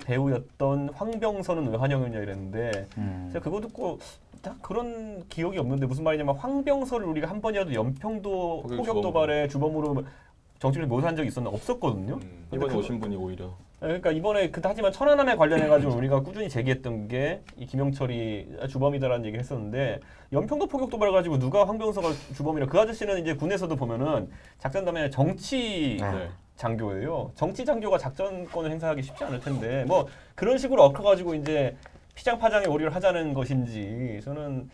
배우였던 황병선은 왜 환영했냐 이랬는데 제가 그거 듣고 딱 그런 기억이 없는데 무슨 말이냐면 황병선을 우리가 한 번이라도 연평도 포격 도발의 주범으로 정치를 묘사한 적이 없었거든요.
이번에 오신 분이 오히려
그러니까 이번에 하지만 천안함에 관련해 가지고 우리가 꾸준히 제기했던 게 이 김영철이 주범이다라는 얘기를 했었는데 연평도 포격 도발 가지고 누가 황병서가 주범이라 그 아저씨는 이제 군에서도 보면은 작전담에 정치 장교예요. 정치 장교가 작전권을 행사하기 쉽지 않을 텐데 뭐 그런 식으로 얽혀가지고 이제 피장파장에 오리를 하자는 것인지 저는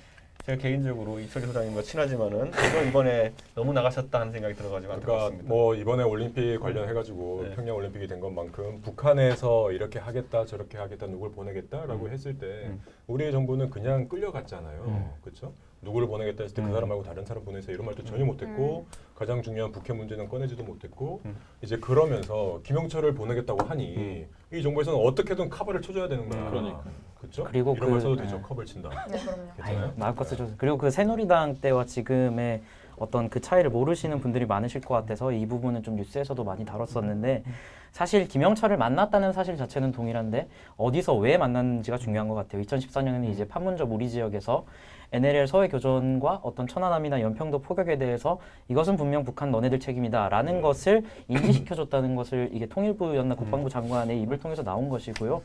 제가 개인적으로 이철희 소장님과 친하지만은 이번에 너무 나가셨다 하는 생각이 들어가지고
그러니까
안타깝습니다.
뭐 이번에 올림픽 관련해가지고
네.
평양 올림픽이 된 것만큼 북한에서 이렇게 하겠다 저렇게 하겠다 누굴 보내겠다라고 했을 때 우리의 정부는 그냥 끌려갔잖아요. 그렇죠? 누구를 보내겠다 했을 때 그 사람 말고 다른 사람 보내세요 이런 말도 전혀 못했고 가장 중요한 북핵 문제는 꺼내지도 못했고 이제 그러면서 김영철을 보내겠다고 하니 이 정부에서는 어떻게든 커버를 쳐줘야 되는 거야.
그러니까.
그렇죠?
그리고
이런
그-
말 써도
네.
되죠. 컵을 친다.
네, 그럼요.
괜찮아요?
마음껏 쓰죠. 그리고 그 새누리당 때와 지금의 어떤 그 차이를 모르시는 분들이 많으실 것 같아서 이 부분은 좀 뉴스에서도 많이 다뤘었는데 사실 김영철을 만났다는 사실 자체는 동일한데 어디서 왜 만났는지가 중요한 것 같아요. 2014년에는 이제 판문점 우리 지역에서 NLL 서해교전과 어떤 천안함이나 연평도 포격에 대해서 이것은 분명 북한 너네들 책임이다라는 것을 인지시켜줬다는 것을 이게 통일부였나 국방부 장관의 입을 통해서 나온 것이고요.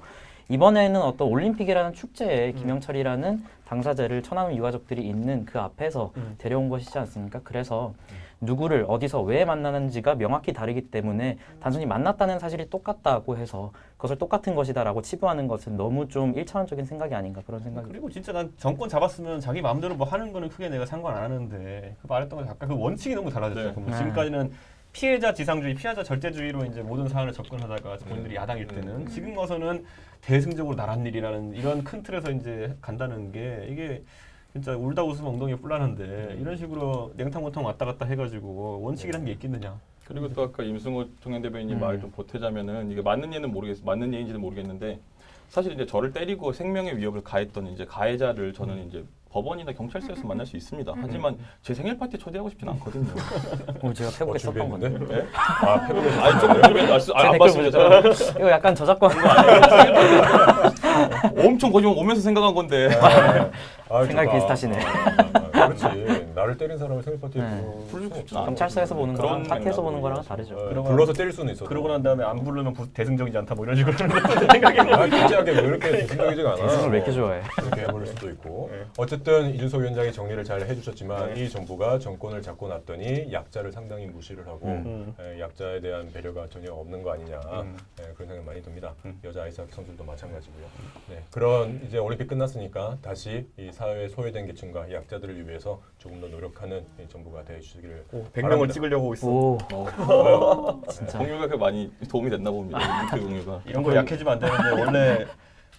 이번에는 어떤 올림픽이라는 축제에 김영철이라는 당사자를 천안함 유가족들이 있는 그 앞에서 데려온 것이지 않습니까? 그래서 누구를 어디서 왜 만나는지가 명확히 다르기 때문에 단순히 만났다는 사실이 똑같다고 해서 그것을 똑같은 것이다라고 치부하는 것은 너무 좀 일차원적인 생각이 아닌가 그런 생각이
그리고 진짜 난 정권 잡았으면 자기 마음대로 뭐 하는 거는 크게 내가 상관 안 하는데 그 말했던 거 아까 그 원칙이 너무 달라졌어요.
네.
뭐 지금까지는 피해자 지상주의, 피해자 절대주의로 이제 모든 사안을 접근하다가 본인들이 야당일 때는 지금 와서는 대승적으로 나란 일이라는 이런 큰 틀에서 이제 간다는 게 이게 진짜 울다 웃으면 엉덩이에 뿔나는데 이런 식으로 냉탕mon탕 왔다 갔다 해가지고 원칙이라는 게 있겠느냐.
그리고 또 아까 임승호 청년 대변인님 말 좀 보태자면은 이게 맞는 예인지는 모르겠는데 사실 이제 저를 때리고 생명의 위협을 가했던 이제 가해자를 저는 이제 법원이나 경찰서에서 만날 수 있습니다. 하지만 제 생일 파티 초대하고 싶지는 않거든요.
제가 페북에 썼던 건데
준비했는데? 아, 페북에서
아니 조금 준비했는데
제
안
댓글
봤습니다.
보죠. 이거 약간 저작권
엄청 거짓말 오면서 생각한 건데.
생각이 비슷하시네.
그렇지. 나를 때린 사람을 생일 파티에
네.
부를 수 없지.
경찰서에서 보는 거랑
그런
파티에서 보는 거랑은
맥락으로
다르죠.
어,
그러고
불러서 때릴 수는 있어.
그러고 난 다음에 안 부르면 대승적이지 않다 뭐 이런 식으로 생각이
아, 진지하게 왜 이렇게 대승적이지가 않아.
대승을 왜 이렇게 좋아해?
그렇게 해버릴 수도 있고. 어쨌든 이준석 위원장이 정리를 잘 해주셨지만 이 정부가 정권을 잡고 났더니 약자를 상당히 무시를 하고 약자에 대한 배려가 전혀 없는 거 아니냐 그런 생각이 많이 듭니다. 여자 아이스하키 선수들도 마찬가지고요. 네, 그런 이제 올림픽 끝났으니까 다시 이 사회에 소외된 계층과 약자들을 위해서 조금 더 노력하는 이 정부가 되어주시기를
100명을 찍으려고 있어.
오,
진짜 공유가 그 많이 도움이 됐나 봅니다. 그 공유가.
이런 거 약해지면 안 되는데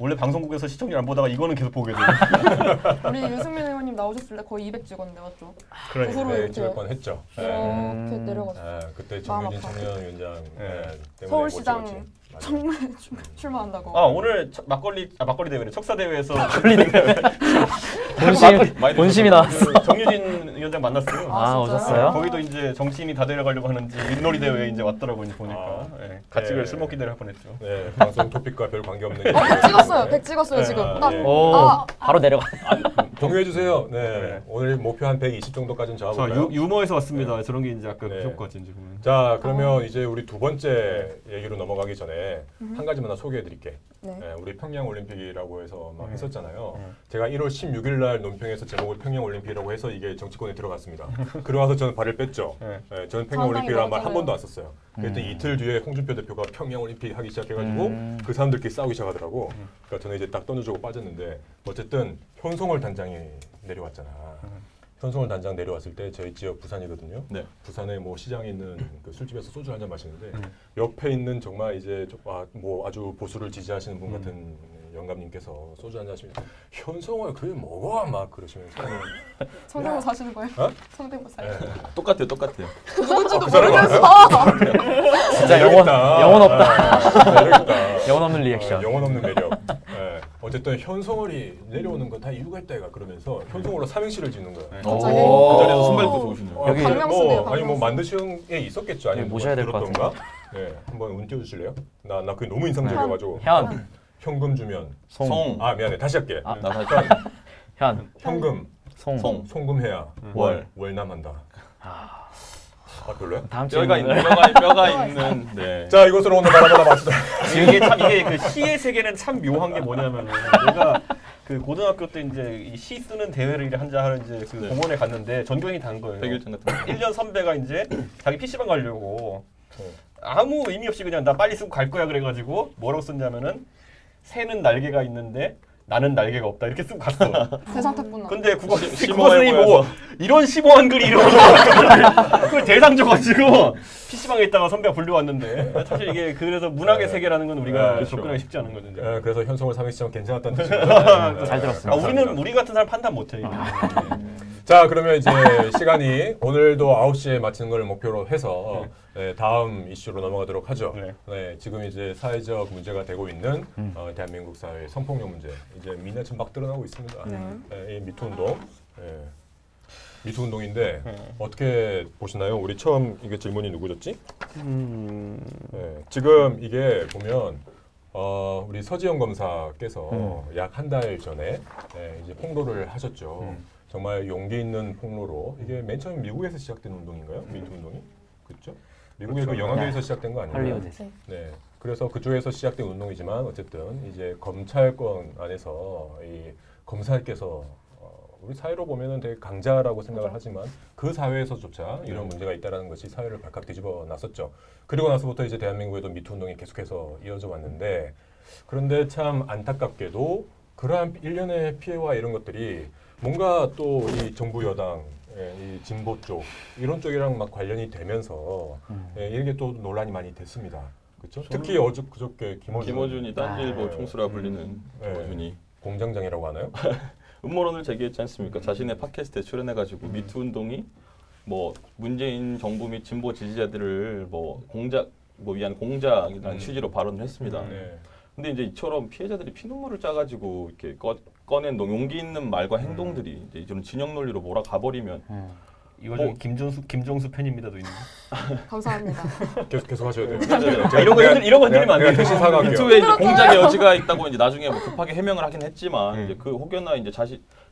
원래 방송국에서 시청률 안 보다가 이거는 계속 보게 돼요.
우리 유승민 의원님 나오셨을 때 거의 200 찍었는데 맞죠?
그러니까.
후로
네,
이렇게
찍을 뻔 했죠.
이렇게 내려갔어요.
아, 그때
마음
정유진
아파.
청년위원장 때문에
서울시장
못 찍었지. 맞아요.
정말 출마한다고.
아 오늘 막걸리 대회래 척사 대회에서
본심이 나왔어.
정유진 위원장 만났어요.
아,
진짜요?
오셨어요?
거기도 이제 정치인이 다 데려가려고 하는지 윷놀이 대회에 이제 왔더라고요. 이제 보니까 예, 같이
네.
술 먹기 대회 할 뻔했죠.
네, 방송 토픽과 별 관계 없는.
100 찍었어요. 100 찍었어요
네,
지금.
아,
딱.
예.
오,
아.
바로 내려가.
공유해 주세요. 네.
네.
오늘 목표 한 120 정도까지는
저
잡아볼까요?
유머에서 왔습니다. 저런 게 이제 아까
네.
무조건 이제 보면.
자, 그러면 이제 우리 두 번째 얘기로 넘어가기 전에 한 가지만 더 소개해 드릴게.
네.
네, 우리 평양 올림픽이라고 해서 막
음.
했었잖아요.
음.
제가 1월 16일 날 논평에서 제목을 평양 올림픽이라고 해서 이게 정치권에 들어갔습니다. 그러고 나서 저는 발을 뺐죠.
네.
네, 저는 평양
상당히
올림픽이라는 말 한
많잖아요.
번도 안 썼어요. 그랬더니 이틀 뒤에 홍준표 대표가 평양 올림픽 하기 시작해가지고 그 사람들끼리 싸우기 시작하더라고. 그러니까 저는 이제 딱 던져주고 빠졌는데 어쨌든 현송월 단장이 내려왔잖아. 현송월 단장 내려왔을 때 저희 지역 부산이거든요.
네.
부산에 뭐 시장에 있는 그 술집에서 소주 한 잔 마시는데 옆에 있는 정말 이제 뭐 아주 보수를 지지하시는 분 같은 영감님께서 소주 한 잔 하시면 현송월 그게 뭐고 막 그러시면서
성대모 사시는 거예요?
어?
성대모 사.
네.
똑같아요.
누군지도
그 사람은
모르면서.
진짜 영혼 없다.
매력있다.
영혼 없는 리액션.
영혼 없는 매력. 네. 어쨌든 현송월이 내려오는 건 다 이유가 있다 이가 그러면서 현송월로 삼행시를 짓는 거예요.
갑자기?
그 자리에서 순발력도 좋으시네요.
여기
박명수네요,
아니 뭐
박명수.
만드신 게 있었겠죠. 아니면
여기 모셔야 될것
들었던가? 네, 한번 운 띄워주실래요? 나 그게 너무 인상적이어가지고
현,
현금 주면
송,
아 미안해 다시 할게.
아.
나 다시
현,
현금
송.
송금해야
월.
월남한다. 아 별로야?
다음
뼈가
질문.
있는 뼈가 있는 네.
자 이것으로 오늘 바라보다 마치다.
이게 참 이게 그 시의 세계는 참 묘한 게 뭐냐면은 내가 그 고등학교 때 이제 이 시 쓰는 대회를 한자 하는 이제 그
네.
공원에 갔는데 전교생이 단 거예요.
백일장 같은 거.
1년 선배가 이제 자기 PC방 가려고
네.
아무 의미 없이 그냥 나 빨리 쓰고 갈 거야 그래가지고 뭐라고 썼냐면은 새는 날개가 있는데 나는 날개가 없다 이렇게 쓰고 갔어.
대상탔구나.
근데 국어
심오해
선생님이 보고
보여서.
이런 심오한 글이 이러고 그걸 대상 줘가지고 PC방에 있다가 선배가 불려왔는데 사실 이게 그래서 문학의
네.
세계라는 건 우리가
네, 그렇죠.
접근하기 쉽지 않은 거죠.
네, 그래서 현송월 삼행시점 괜찮았다는 뜻입니다.
잘 들었습니다.
우리는 우리 같은 사람 판단 못해.
자 그러면 이제 시간이 오늘도 9시에 마치는 걸 목표로 해서 네, 다음 이슈로 넘어가도록 하죠.
네.
네, 지금 이제 사회적 문제가 되고 있는 대한민국 사회 성폭력 문제 이제 민낯은 막 드러나고 있습니다. 네, 이 미투 운동, 네. 미투 운동인데 어떻게 보시나요? 우리 처음 이게 질문이 누구였지? 네, 지금 이게 보면 우리 서지영 검사께서 약 한 달 전에 네, 이제 폭로를 하셨죠. 정말 용기 있는 폭로로 이게 맨 처음 미국에서 시작된 운동인가요? 미투 운동이? 그렇죠? 미국의 그 영화계에서 시작된 거 아니에요?
할리우드에서.
네. 그래서 그쪽에서 시작된 운동이지만 어쨌든 이제 검찰권 안에서 이 검사께서 우리 사회로 보면은 되게 강자라고 생각을 하지만 그 사회에서조차 이런 문제가 있다라는 것이 사회를 발칵 뒤집어 놨었죠. 그리고 나서부터 이제 대한민국에도 미투 운동이 계속해서 이어져 왔는데 그런데 참 안타깝게도 그러한 일련의 피해와 이런 것들이 뭔가 또 이 정부 여당 이 진보 쪽 이런 쪽이랑 막 관련이 되면서 이게 또 논란이 많이 됐습니다. 그렇죠? 특히 그저께
김어준이 딴지일보 총수라 불리는
네.
김어준이
공장장이라고 하나요?
음모론을 제기했지 않습니까? 자신의 팟캐스트에 출연해가지고 미투 운동이 뭐 문재인 정부 및 진보 지지자들을 뭐 위한 공작이라는 취지로 발언을 했습니다.
네.
근데 이제 이처럼 피해자들이 피눈물을 짜가지고 이렇게 꺼낸 용기 있는 말과 행동들이 이제 이런 진영 논리로 몰아가 버리면
이거 좀 김종수 팬입니다도 있는.
감사합니다.
계속 하셔야 돼요.
이런 거 흔들리면 안 돼요.
대신 사과할게요.
미투에 이제 공작의 여지가 있다고 이제 나중에 뭐 급하게 해명을 하긴 했지만 이제 그 혹여나 이제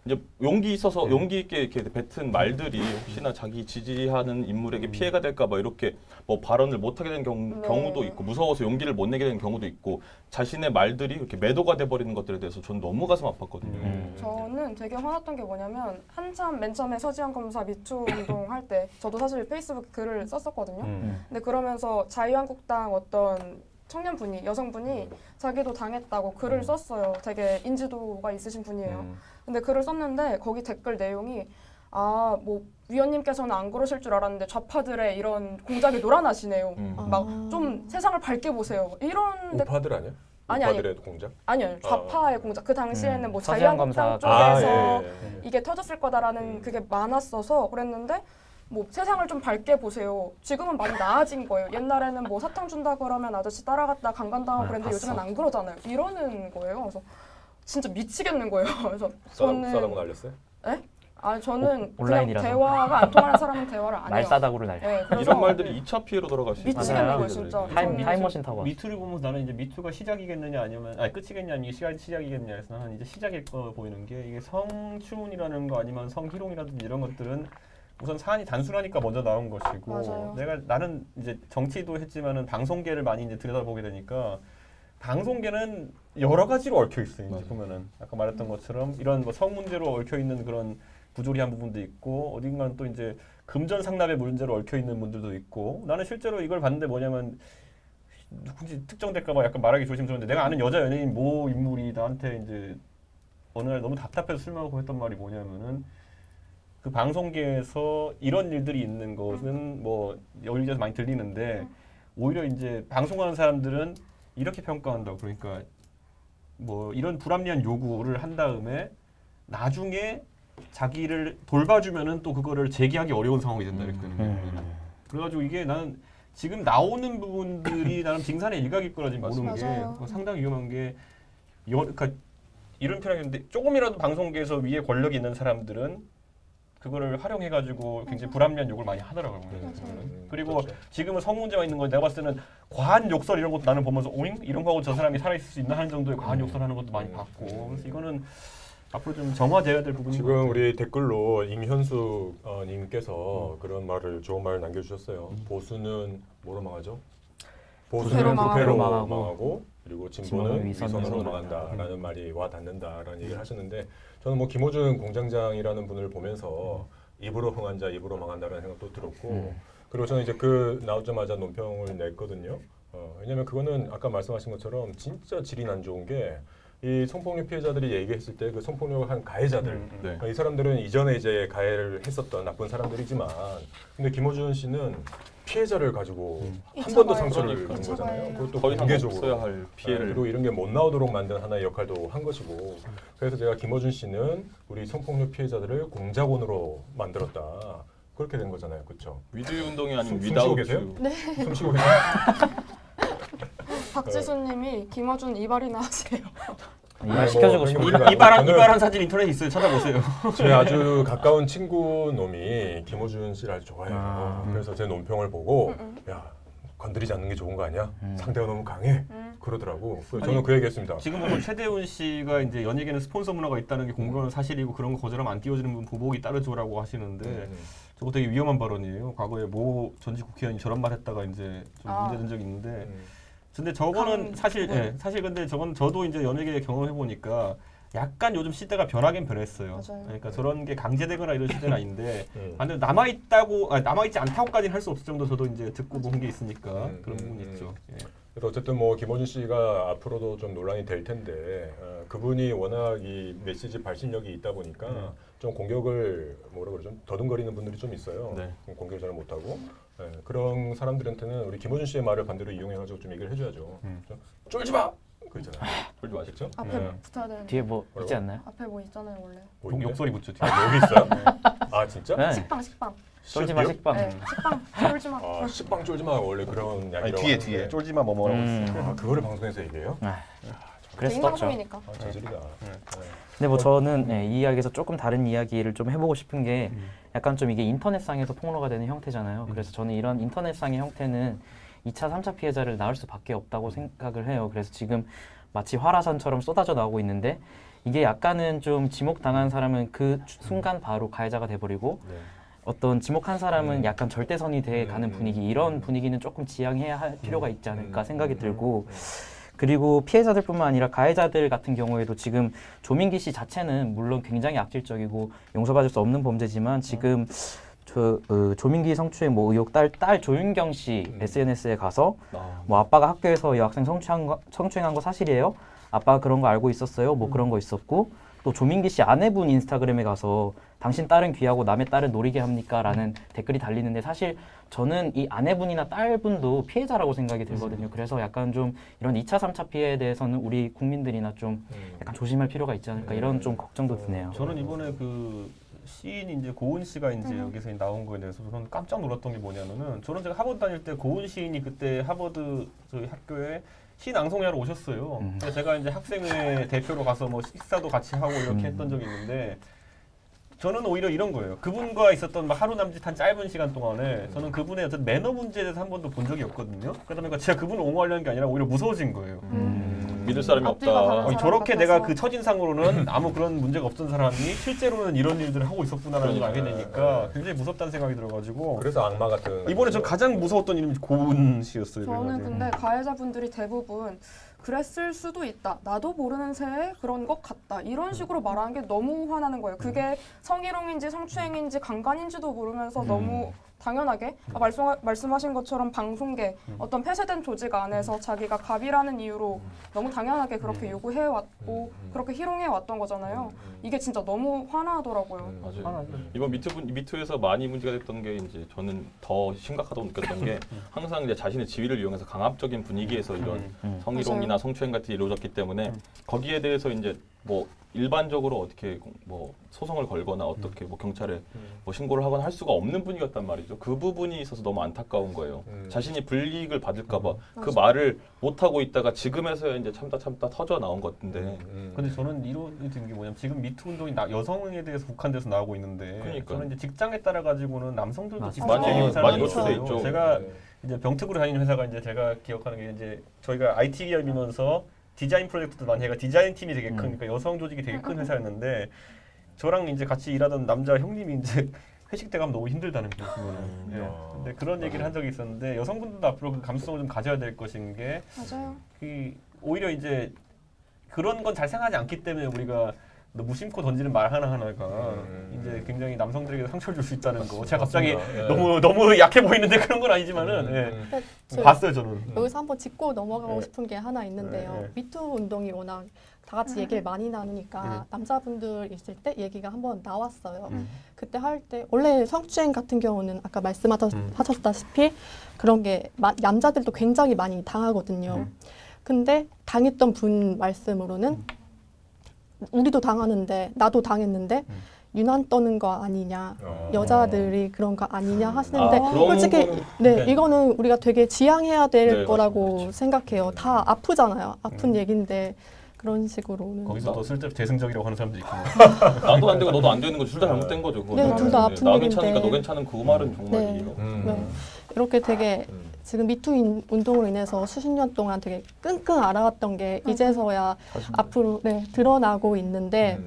이제 용기 있어서 용기 있게 이렇게 뱉은 말들이 혹시나 자기 지지하는 인물에게 피해가 될까봐 이렇게 뭐 발언을 못하게 된 경우도 있고 무서워서 용기를 못 내게 된 경우도 있고 자신의 말들이 이렇게 매도가 돼버리는 것들에 대해서 전 너무 가슴 아팠거든요.
저는 되게 화났던 게 뭐냐면 한참 맨 처음에 서지영 검사 미투 운동 할 때 저도 사실 페이스북 글을 썼었거든요. 근데 그러면서 자유한국당 어떤 청년분이 여성분이 자기도 당했다고 글을 썼어요. 되게 인지도가 있으신 분이에요. 근데 글을 썼는데 거기 댓글 내용이 뭐 위원님께서는 안 그러실 줄 알았는데 좌파들의 이런 공작에 놀아나시네요. 막 좀 세상을 밝게 보세요. 이런
우파들 아니야?
아니.
우파들의 공작?
아니요 좌파의 공작. 그 당시에는 뭐
서지영
자유한국당
검사
쪽에서
예.
이게 터졌을 거다라는 그게 많았어서 그랬는데 뭐 세상을 좀 밝게 보세요. 지금은 많이 나아진 거예요. 옛날에는 뭐 사탕 준다 그러면 아저씨 따라갔다 강간당하고 그랬는데 요즘은 안 그러잖아요. 이러는 거예요. 그래서 진짜 미치겠는 거예요. 그래서 저는
싸라고 날렸어요?
저는 그냥
온라인이라서.
대화가 안 통하는 사람은 대화를 안 해요.
말싸다구를 날려.
네, 그래서
이런 말들이 2차 피해로 돌아갈 수 있어요.
미치겠는
맞아요.
거예요, 진짜.
타임머신 타고 왔어.
미투를 보면서 나는 이제 미투가 시작이겠느냐 아니면 끝이겠냐 이게 시작이겠냐 해서 나는 이제 시작일 거 보이는 게 이게 성추문이라는 거 아니면 성희롱이라든지 이런 것들은 우선 사안이 단순하니까 먼저 나온 것이고
맞아요.
나는 이제 정치도 했지만은 방송계를 많이 이제 들여다보게 되니까 방송계는 여러 가지로 얽혀 있어요. 이제 보면은 아까 말했던 것처럼 이런 뭐 성 문제로 얽혀 있는 그런 부조리한 부분도 있고 어딘가는 또 이제 금전 상납의 문제로 얽혀 있는 분들도 있고 나는 실제로 이걸 봤는데 뭐냐면 누군지 특정될까봐 약간 말하기 조심스러운데 내가 아는 여자 연예인 모 인물이 나한테 이제 어느 날 너무 답답해서 술 마시고 했던 말이 뭐냐면은 그 방송계에서 이런 일들이 있는 것은 뭐 여기저기서 많이 들리는데 오히려 이제 방송하는 사람들은 이렇게 평가한다고 그러니까 뭐 이런 불합리한 요구를 한 다음에 나중에 자기를 돌봐주면은 또 그거를 제기하기 어려운 상황이 된다 그랬거든요. 그래가지고 이게 나는 지금 나오는 부분들이 나는 빙산의 일각일 거라지 모르는 게
맞아요.
상당히 위험한 게 그러니까 이런 표현인데 조금이라도 방송계에서 위에 권력이 있는 사람들은 그거를 활용해가지고 굉장히 불합리한 욕을 많이 하더라고요. 그리고
그렇죠.
지금은 성 문제가 있는 건 내가 봤을 때는 과한 욕설 이런 것도 나는 보면서 오잉? 이런 거 하고 저 사람이 살아있을 수 있나 하는 정도의 과한 욕설 하는 것도 많이 봤고 그래서 이거는 앞으로 좀 정화돼야 될 부분인 것
지금
같아요.
우리 댓글로 임현수 님께서 그런 말을 좋은 말을 남겨주셨어요. 보수는 뭐로 망하죠?
부패로 망하고.
부패로
망하고.
망하고 그리고 진보는
진보는
위선으로
위선으로
망한다라는 말이 와 닿는다라는 얘기를 하셨는데 저는 뭐 김호준 공장장이라는 분을 보면서 입으로 흥한 자 입으로 망한다라는 생각도 들었고 그리고 저는 이제 그 나오자마자 논평을 냈거든요. 왜냐면 그거는 아까 말씀하신 것처럼 진짜 질이 안 좋은 게 이 성폭력 피해자들이 얘기했을 때 그 성폭력을 한 가해자들
네.
이 사람들은 이전에 이제 가해를 했었던 나쁜 사람들이지만 근데 김호준 씨는 피해자를 가지고 한 번 더 상처를
그러니까.
준 거잖아요. 그것도
더 이상 없어야
공개적으로.
할 피해를
그리고 이런 게 못 나오도록 만든 하나의 역할도 한 것이고 그래서 제가 김호준 씨는 우리 성폭력 피해자들을 공작원으로 만들었다. 그렇게 된 거잖아요. 그렇죠?
위드 운동이 아닌
숨
위다우트.
쉬고 계세요? 숨 쉬고 계세요?
박지수님이 김어준 이발이나 하세요.
이발 시켜주고
뭐
싶어.
그런 게 아니라 저는
이발한 사진 인터넷에 있어요. 찾아보세요.
제 아주 가까운 친구 놈이 김호준 씨를 아주 좋아해요.
아.
그래서 제 논평을 보고 야 건드리지 않는 게 좋은 거 아니야? 상대가 너무 강해. 그러더라고. 그래서 저는 그 얘기했습니다.
지금 보면 최대훈 씨가 이제 연예계는 스폰서 문화가 있다는 게 공공한 사실이고 그런 거 거절하면 안 띄워지는 분 보복이 따르죠라고 하시는데 저거 되게 위험한 발언이에요. 과거에 모 전직 국회의원이 저런 말 했다가 이제 좀 문제된 적이 있는데 근데 저거는 사실 사실 근데 저건 저도 이제 연예계 경험해 보니까 약간 요즘 시대가 변하긴 변했어요.
맞아요.
그러니까 저런 게 강제되거나 이런 시대는 아닌데
음.
남아있지 않다고까지는 할 수 없을 정도 저도 이제 듣고 본 게 있으니까 그런 부분이 있죠. 예.
그래서 어쨌든 뭐 김호준 씨가 앞으로도 좀 논란이 될 텐데 그분이 워낙 이 메시지 발신력이 있다 보니까 좀 공격을 뭐라 그러죠? 더듬거리는 분들이 좀 있어요.
네.
공격을 잘 못하고 그런 사람들한테는 우리 김호준 씨의 말을 반대로 이용해가지고 좀 얘기를 해줘야죠. 좀 쫄지 마. 그러잖아요. 쫄지 마시죠?
앞에 붙어야 되는데.
뒤에 뭐 있지 않나요?
앞에 뭐 있잖아요 원래.
뭐 있네?
욕설이 붙죠.
아 여기 있어요? 아 진짜?
네.
식빵.
쫄지 마 식빵.
네, 식빵 쫄지 마.
아 식빵 쫄지 마 원래 그런
아니,
약이라고
뒤에
하는데.
쫄지마 뭐뭐라고 했어요.
아 그거를 방송에서 얘기해요?
그래서
개인
떴죠.
방송이니까.
아 저질이다.
근데 뭐 저는 이 이야기에서 조금 다른 이야기를 좀 해보고 싶은 게 약간 좀 이게 인터넷상에서 폭로가 되는 형태잖아요. 그래서 저는 이런 인터넷상의 형태는 2차, 3차 피해자를 낳을 수밖에 없다고 생각을 해요. 그래서 지금 마치 화라산처럼 쏟아져 나오고 있는데 이게 약간은 좀 지목당한 사람은 그 순간 바로 가해자가 돼버리고 어떤 지목한 사람은 약간 절대선이 돼 가는 분위기 이런 분위기는 조금 지양해야 할 필요가 있지 않을까 생각이 들고 그리고 피해자들뿐만 아니라 가해자들 같은 경우에도 지금 조민기 씨 자체는 물론 굉장히 악질적이고 용서받을 수 없는 범죄지만 지금 조민기 성추행 뭐 의혹 딸 조윤경 씨 SNS에 가서 뭐 아빠가 학교에서 이 학생 성추행한 거 사실이에요? 아빠가 그런 거 알고 있었어요? 뭐 그런 거 있었고 또 조민기 씨 아내분 인스타그램에 가서 당신 딸은 귀하고 남의 딸은 노리게 합니까? 라는 댓글이 달리는데 사실 저는 이 아내분이나 딸분도 피해자라고 생각이 들거든요. 그래서 약간 좀 이런 2차, 3차 피해에 대해서는 우리 국민들이나 좀 약간 조심할 필요가 있지 않을까 이런 좀 걱정도 드네요.
저는 이번에 그 시인 이제 고은 씨가 이제 여기서 나온 거에 대해서 저는 깜짝 놀랐던 게 뭐냐면은 저는 제가 하버드 다닐 때 고은 시인이 그때 하버드 저희 학교에 시낭송회하러 오셨어요. 그래서 제가 이제 학생회 대표로 가서 뭐 식사도 같이 하고 이렇게 했던 적이 있는데 저는 오히려 이런 거예요. 그분과 있었던 막 하루 남짓한 짧은 시간 동안에 저는 그분의 어떤 매너 문제에 대해서 한 번도 본 적이 없거든요. 그러다 보니까 제가 그분을 옹호하려는 게 아니라 오히려 무서워진 거예요.
믿을 사람이
앞뒤가
없다.
다른 사람
저렇게
같아서.
내가 그 첫인상으로는 아무 그런 문제가 없던 사람이 실제로는 이런 일들을 하고 있었구나라는 걸 알게 되니까 굉장히 무섭다는 생각이 들어가지고
그래서 악마 같은.
이번에 저 가장 무서웠던 이름이 고은 씨였어요.
저는
그래가지고.
근데 가해자분들이 대부분 그랬을 수도 있다. 나도 모르는 새에 그런 것 같다. 이런 식으로 말하는 게 너무 화나는 거예요. 그게 성희롱인지 성추행인지 강간인지도 모르면서 너무 당연하게 말씀하신 것처럼 방송계 어떤 폐쇄된 조직 안에서 자기가 갑이라는 이유로 너무 당연하게 그렇게 요구해왔고 그렇게 희롱해왔던 거잖아요. 이게 진짜 너무 화나더라고요.
맞아요. 이번 미투에서 많이 문제가 됐던 게 이제 저는 더 심각하다고 느꼈던 게 항상 이제 자신의 지위를 이용해서 강압적인 분위기에서 이런 성희롱이나 성추행 같은 일이 이루어졌기 때문에 거기에 대해서 이제 뭐 일반적으로 어떻게 뭐 소송을 걸거나 어떻게 뭐 경찰에 뭐 신고를 하거나 할 수가 없는 분위기였단 말이죠. 그 부분이 있어서 너무 안타까운 거예요. 자신이 불이익을 받을까봐 그 말을 못 하고 있다가 지금에서야 이제 참다 터져 나온 것 같은데.
근데 저는 이론이 드는 게 뭐냐면 지금 미투 운동이 여성에 대해서 국한돼서 나오고 있는데
그러니까요.
저는 이제 직장에 따라 가지고는 남성들도
맞아요.
직접적인
많이
노출돼
노출돼 있죠.
제가 이제 병특으로 다니는 회사가 이제 제가 기억하는 게 이제 저희가 IT 기업이면서 디자인 프로젝트도 많이 해가 디자인 팀이 되게 큰 그러니까 여성 조직이 되게 큰 회사였는데 저랑 이제 같이 일하던 남자 형님이 이제 회식 때 가면 너무 힘들다는 거예요. 네. 근데 그런 얘기를 한 적이 있었는데 여성분들도 앞으로 그 감수성을 좀 가져야 될 것인 게
맞아요.
오히려 이제 그런 건 잘 생각하지 않기 때문에 우리가 무심코 던지는 말 하나하나가 이제 굉장히 남성들에게 상처를 줄 수 있다는 거. 제가 갑자기 너무 약해 보이는데 그런 건 아니지만은
그러니까 저
봤어요 저는.
여기서 한번 짚고 넘어가고
네.
싶은 게 하나 있는데요.
네.
미투 운동이 워낙 다 같이 얘기를 많이 나누니까 남자분들 있을 때 얘기가 한번 나왔어요. 그때 할 때 원래 성추행 같은 경우는 아까 말씀하셨다시피 그런 게 남자들도 굉장히 많이 당하거든요. 근데 당했던 분 말씀으로는 우리도 당하는데 나도 당했는데 유난 떠는 거 아니냐 여자들이 그런 거 아니냐 하시는데 솔직히 이거는 우리가 되게 지양해야 될 거라고
맞아.
생각해요. 다 아프잖아요. 아픈 얘기인데 그런 식으로는
거기서 또 슬쩍 대승적이라고 하는 사람도 있고.
나도 안 되고 너도 안 되는 거 둘 다 잘못된 거죠. 그거는.
네, 둘다 아픈
나
얘기인데.
괜찮으니까 너 괜찮은 그 말은 정말
네.
이해가
네. 이렇게 되게 지금 미투 운동으로 인해서 수십 년 동안 되게 끙끙 앓아왔던 게 이제서야 앞으로 드러나고 있는데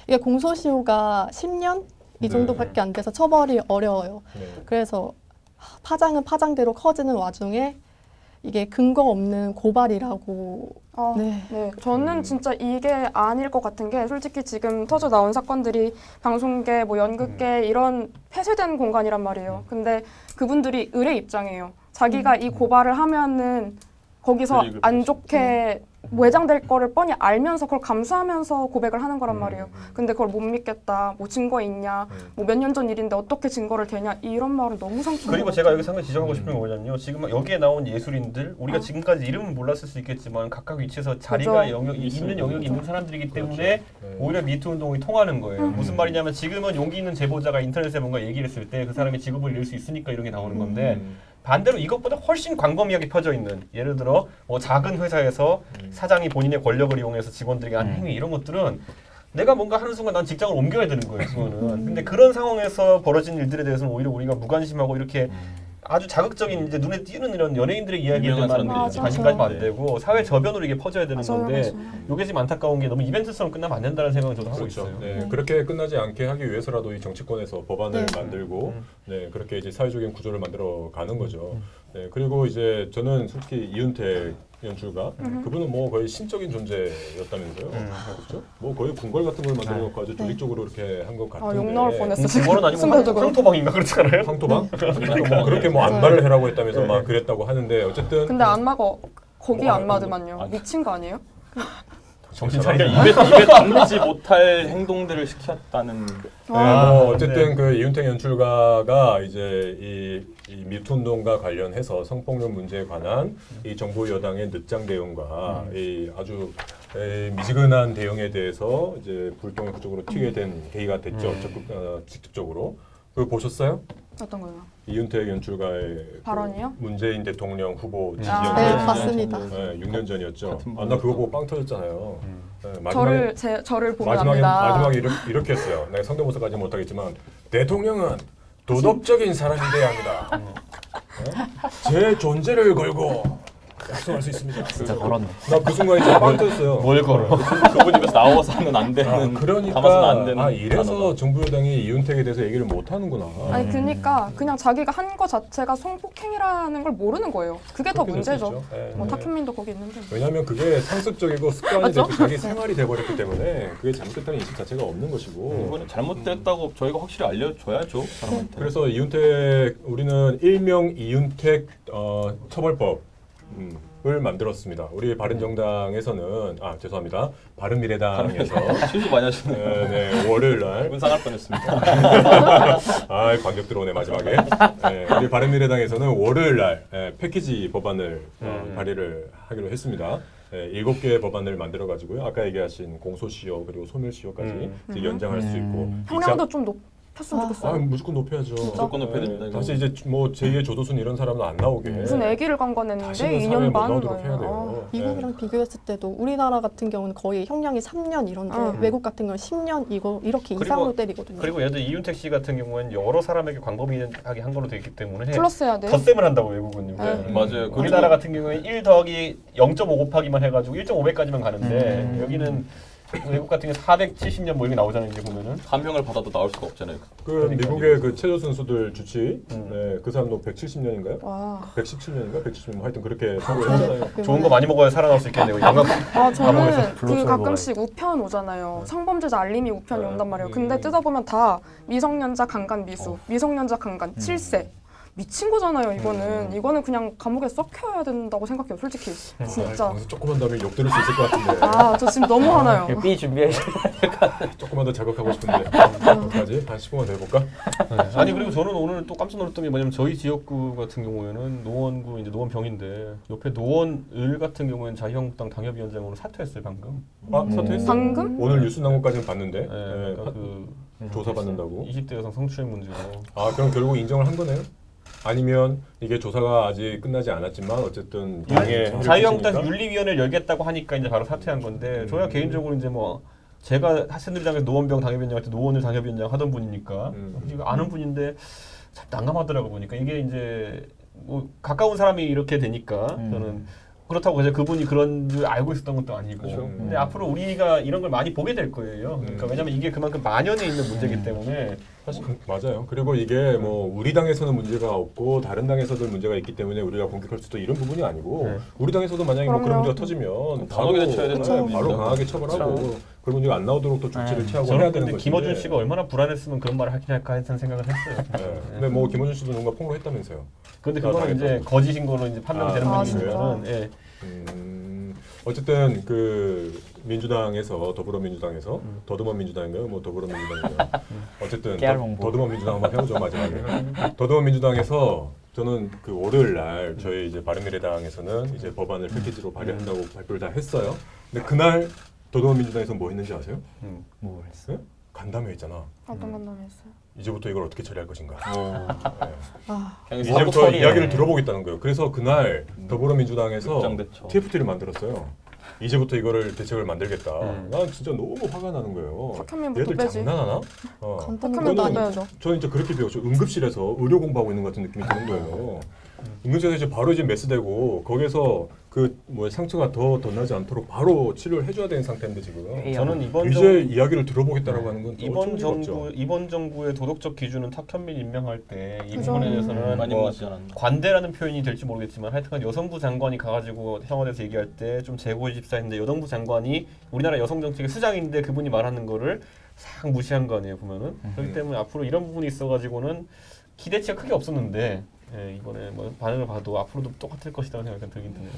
이게 공소시효가 10년 이 정도밖에 안 돼서 처벌이 어려워요. 그래서 파장은 파장대로 커지는 와중에 이게 근거 없는 고발이라고.
네, 저는 진짜 이게 아닐 것 같은 게 솔직히 지금 터져 나온 사건들이 방송계, 뭐 연극계 이런 폐쇄된 공간이란 말이에요. 근데 그분들이 을의 입장이에요. 자기가 이 고발을 하면은 거기서
불이익을
안
받을 수
좋게 외장될 거를 뻔히 알면서 그걸 감수하면서 고백을 하는 거란 말이에요. 근데 그걸 못 믿겠다, 뭐 증거 있냐, 뭐 몇 년 전 일인데 어떻게 증거를 대냐 이런 말은 너무 상처.
그리고 제가 여기서 한 가지 지적하고 싶은 건 뭐냐면요. 지금 여기에 나온 예술인들 우리가 지금까지 이름은 몰랐을 수 있겠지만 각각 위치에서 자리가 있는 영역이 있는 사람들이기 때문에 오히려 미투 운동이 통하는 거예요. 무슨 말이냐면 지금은 용기 있는 제보자가 인터넷에 뭔가 얘기를 했을 때 그 사람의 직업을 잃을 수 있으니까 이런 게 나오는 건데 반대로 이것보다 훨씬 광범위하게 펴져 있는 예를 들어 뭐 작은 회사에서 사장이 본인의 권력을 이용해서 직원들에게 하는 행위 이런 것들은 내가 뭔가 하는 순간 난 직장을 옮겨야 되는 거예요. 그거는. 근데 그런 상황에서 벌어진 일들에 대해서는 오히려 우리가 무관심하고 이렇게 아주 자극적인 이제 눈에 띄는 이런 연예인들의 이야기들만
사람들이
관심가지면 안 되고 사회 저변으로 이게 퍼져야 되는
맞아요,
건데
맞아요.
이게 지금 안타까운 게 너무 이벤트처럼 끝나면 안 된다는 생각을 저도 하고
그렇죠.
있어요.
네, 그렇게 끝나지 않게 하기 위해서라도 이 정치권에서 법안을
네.
만들고 그렇게 이제 사회적인 구조를 만들어 가는 거죠. 네, 그리고 이제 저는 솔직히 이윤택 연출가 그분은 뭐 거의 신적인 존재였다면서요. 그렇죠? 뭐 거의 궁궐 같은 걸 만들어 놓고 아주 조직적으로 이렇게 한 것 같은데.
욕 나올 뻔했어.
그거는 아니고
순간적으로.
황토방인가 그렇잖아요.
황토방? 그렇게 뭐 안마를 해라고 했다면서 막 그랬다고 하는데 어쨌든
근데 안마가 거기
뭐,
안마드만요.
아니.
미친 거 아니에요?
정신 차리가
입에 담지 못할 행동들을 시켰다는
뭐 어쨌든 그 이윤택 연출가가 이제 이 미투 운동과 관련해서 성폭력 문제에 관한 이 정부 여당의 늦장 대응과 이 아주 미지근한 대응에 대해서 이제 불똥이 그쪽으로 튀게 된 계기가 됐죠. 적극 직접적으로. 그거 보셨어요?
어떤 거요?
이윤택 연출가의
발언이요?
그 문재인 대통령 후보 지지
아,
네,
연설.
봤습니다.
네, 6년 전이었죠.
같은
나 그거 보고 빵 터졌잖아요. 네,
저를 보면
마지막에
압니다.
이렇게 했어요. 내가 성대모사까지 못하겠지만 대통령은 도덕적인 사람이 돼야 합니다. 제 존재를 걸고 약속할 수 있습니다.
진짜 걸었네.
나 그 순간에 진짜 빵 터졌어요.
뭘 걸어?
그분 입에서 나와서는 안 되는
그러니까
담아서는 안 되는
이래서
단어다.
정부 여당이 이윤택에 대해서 얘기를 못 하는구나.
아니 그러니까 그냥 자기가 한 거 자체가 성폭행이라는 걸 모르는 거예요. 그게 더
그렇게 될수
문제죠.
있죠. 네.
뭐 탁현민도 거기 있는데.
왜냐하면 그게 상습적이고 습관이
맞죠?
되고 자기 생활이 돼버렸기 때문에 그게 잘못됐다는 인식 자체가 없는 것이고.
이거는 잘못됐다고 저희가 확실히 알려줘야죠 사람한테.
그래서 이윤택 우리는 일명 이윤택 처벌법. 을 만들었습니다. 우리 바른정당에서는 죄송합니다. 바른미래당에서
실수 많이 하시네요.
네, 월요일 날
기분 상할 뻔했습니다.
관객 들어오네 마지막에. 네, 우리 바른미래당에서는 월요일 날 패키지 법안을 발의를 하기로 했습니다. 7개의 법안을 만들어 가지고요. 아까 얘기하신 공소시효 그리고 소멸시효까지 이제 연장할 수 있고
형량도 좀 높였으면 좋겠어요.
무조건 높여야죠.
무조건 높여야 됩니다, 이거.
다시 이제 뭐 제2의 조도순 이런 사람은 안 나오게.
무슨 아기를 강간했는데
다시는
2년
사회에 못
반
나오도록 해야
거예요.
돼요.
미국이랑 비교했을 때도 우리나라 같은 경우는 거의 형량이 3년 이런데 외국 같은 경우는 10년 이렇게
그리고-
이상으로 때리거든요.
그리고 예를 들어 이윤택 씨 같은 경우는 여러 사람에게 광범위하게 한 걸로 되어 있기 때문에
플러스 해야 돼요.
덧셈을 한다고 외국은.
맞아요.
우리나라 같은 경우에 1 더하기 0.5 곱하기만 해가지고 1.5배까지만 가는데 여기는 외국 같은 경우 470년 뭐 이렇게 나오잖아요. 이제 보면은.
감형을 받아도 나올 수가 없잖아요.
그 미국의 그 체조 선수들 주치, 그 사람도 170년인가요?
와.
117년인가? 170년 뭐 하여튼 그렇게 선고했잖아요.
좋은 거 많이 먹어야 살아날 수 있겠네요. 영화
저는 그
블루초를
가끔씩 우편 오잖아요. 성범죄자 알림이 우편이 온단 말이에요. 근데 뜯어보면 다 미성년자 강간 미수, 미성년자 강간 7세. 미친 거잖아요, 이거는. 이거는 그냥 감옥에 썩혀야 된다고 생각해요, 솔직히. 진짜.
방송 조금만 더 하면 욕 들을 수 있을 것 같은데
저 지금 너무 화나요.
B 준비하시.
조금만 더 자극하고 싶은데 어떡하지? 한 15분 더 해볼까?
아니 그리고 저는 오늘 또 깜짝 놀랐던 게 뭐냐면 저희 지역구 같은 경우에는 노원구 이제 노원병인데 옆에 노원을 같은 경우에는 자유한국당 당협위원장으로 사퇴했어요 방금.
사퇴했어?
방금?
오늘 뉴스 나온 것까지는 봤는데
그러니까 그
조사받는다고?
20대 여성 성추행 문제로.
그럼 결국 인정을 한 거네요? 아니면 이게 조사가 아직 끝나지 않았지만 어쨌든
자유한국당 윤리위원회를 열겠다고 하니까 이제 바로 사퇴한 건데 저야 개인적으로 이제 뭐 제가 새누리당에서 노원병 당협위원장한테 노원을 당협위원장 하던 분이니까 이거 아는 분인데 참 난감하더라고 보니까 이게 이제 뭐 가까운 사람이 이렇게 되니까 저는 그렇다고 해서 그분이 그런 줄 알고 있었던 것도 아니고
그렇죠.
근데 앞으로 우리가 이런 걸 많이 보게 될 거예요. 그러니까 왜냐면 이게 그만큼 만연해 있는 문제이기 때문에
사실 맞아요. 그리고 이게 뭐 우리 당에서는 문제가 없고 다른 당에서도 문제가 있기 때문에 우리가 공격할 수도 이런 부분이 아니고 우리 당에서도 만약에 뭐 그런
그럼요.
문제가 터지면
강하게 대처해야 되는
바로
거예요.
강하게 처벌하고 그런 문제가 안 나오도록 또 조치를 취하고 해야
저는
되는
근데
것인데.
김어준 씨가 얼마나 불안했으면 그런 말을 하긴 할까 하는 생각을 했어요.
근데 뭐 김어준 씨도 뭔가 폭로했다면서요.
근데 그거는 이제 거짓인 거로 이제 판명되는 부분이면은
진짜?
어쨌든 그 민주당에서 더불어민주당에서 더듬어민주당인가요? 뭐 더불어민주당인가요? 어쨌든
깨알 홍보.
더듬어민주당 한번 해보죠 마지막에. 더불어민주당에서 저는 그 월요일 날 저희 이제 바른미래당에서는 이제 법안을 패키지로 발의한다고 발표를 다 했어요. 근데 그날 더불어민주당에서 뭐 했는지 아세요?
뭐 했어?
네? 간담회 있잖아.
어떤 건담했어요?
이제부터 이걸 어떻게 처리할 것인가.
그냥
이제부터
처리해.
이야기를 들어보겠다는 거예요. 그래서 그날 더불어민주당에서
입장 대처.
TFT를 만들었어요. 이제부터 이거를 대책을 만들겠다. 난 진짜 너무 화가 나는 거예요.
탁현민부터
얘들
빼지.
장난하나?
탁현민도
저는-
빼야죠.
저는 진짜 그렇게 배웠죠. 응급실에서 의료 공부하고 있는 것 같은 느낌이 드는 거예요. 응급실에서 이제 바로 이제 메스되고 거기서 그 뭐 상처가 더 나지 않도록 바로 치료를 해줘야 되는 상태인데 지금
저는
이제 이야기를 들어보겠다라고 하는 건
이번 정부의 도덕적 기준은 탁현민 임명할 때 이
그죠.
부분에 대해서는
많이
뭐
무너지지 않았나.
관대라는 표현이 될지 모르겠지만 하여튼간 여성부 장관이 가가지고 청와대에서 얘기할 때 좀 재고집사했는데 여성부 장관이 우리나라 여성 정책의 수장인데 그분이 말하는 거를 싹 무시한 거 아니에요 보면은. 그렇기 때문에 앞으로 이런 부분이 있어가지고는 기대치가 크게 없었는데 이번에 뭐 반응을 봐도 앞으로도 똑같을 것이라는 생각이 들긴 드네요.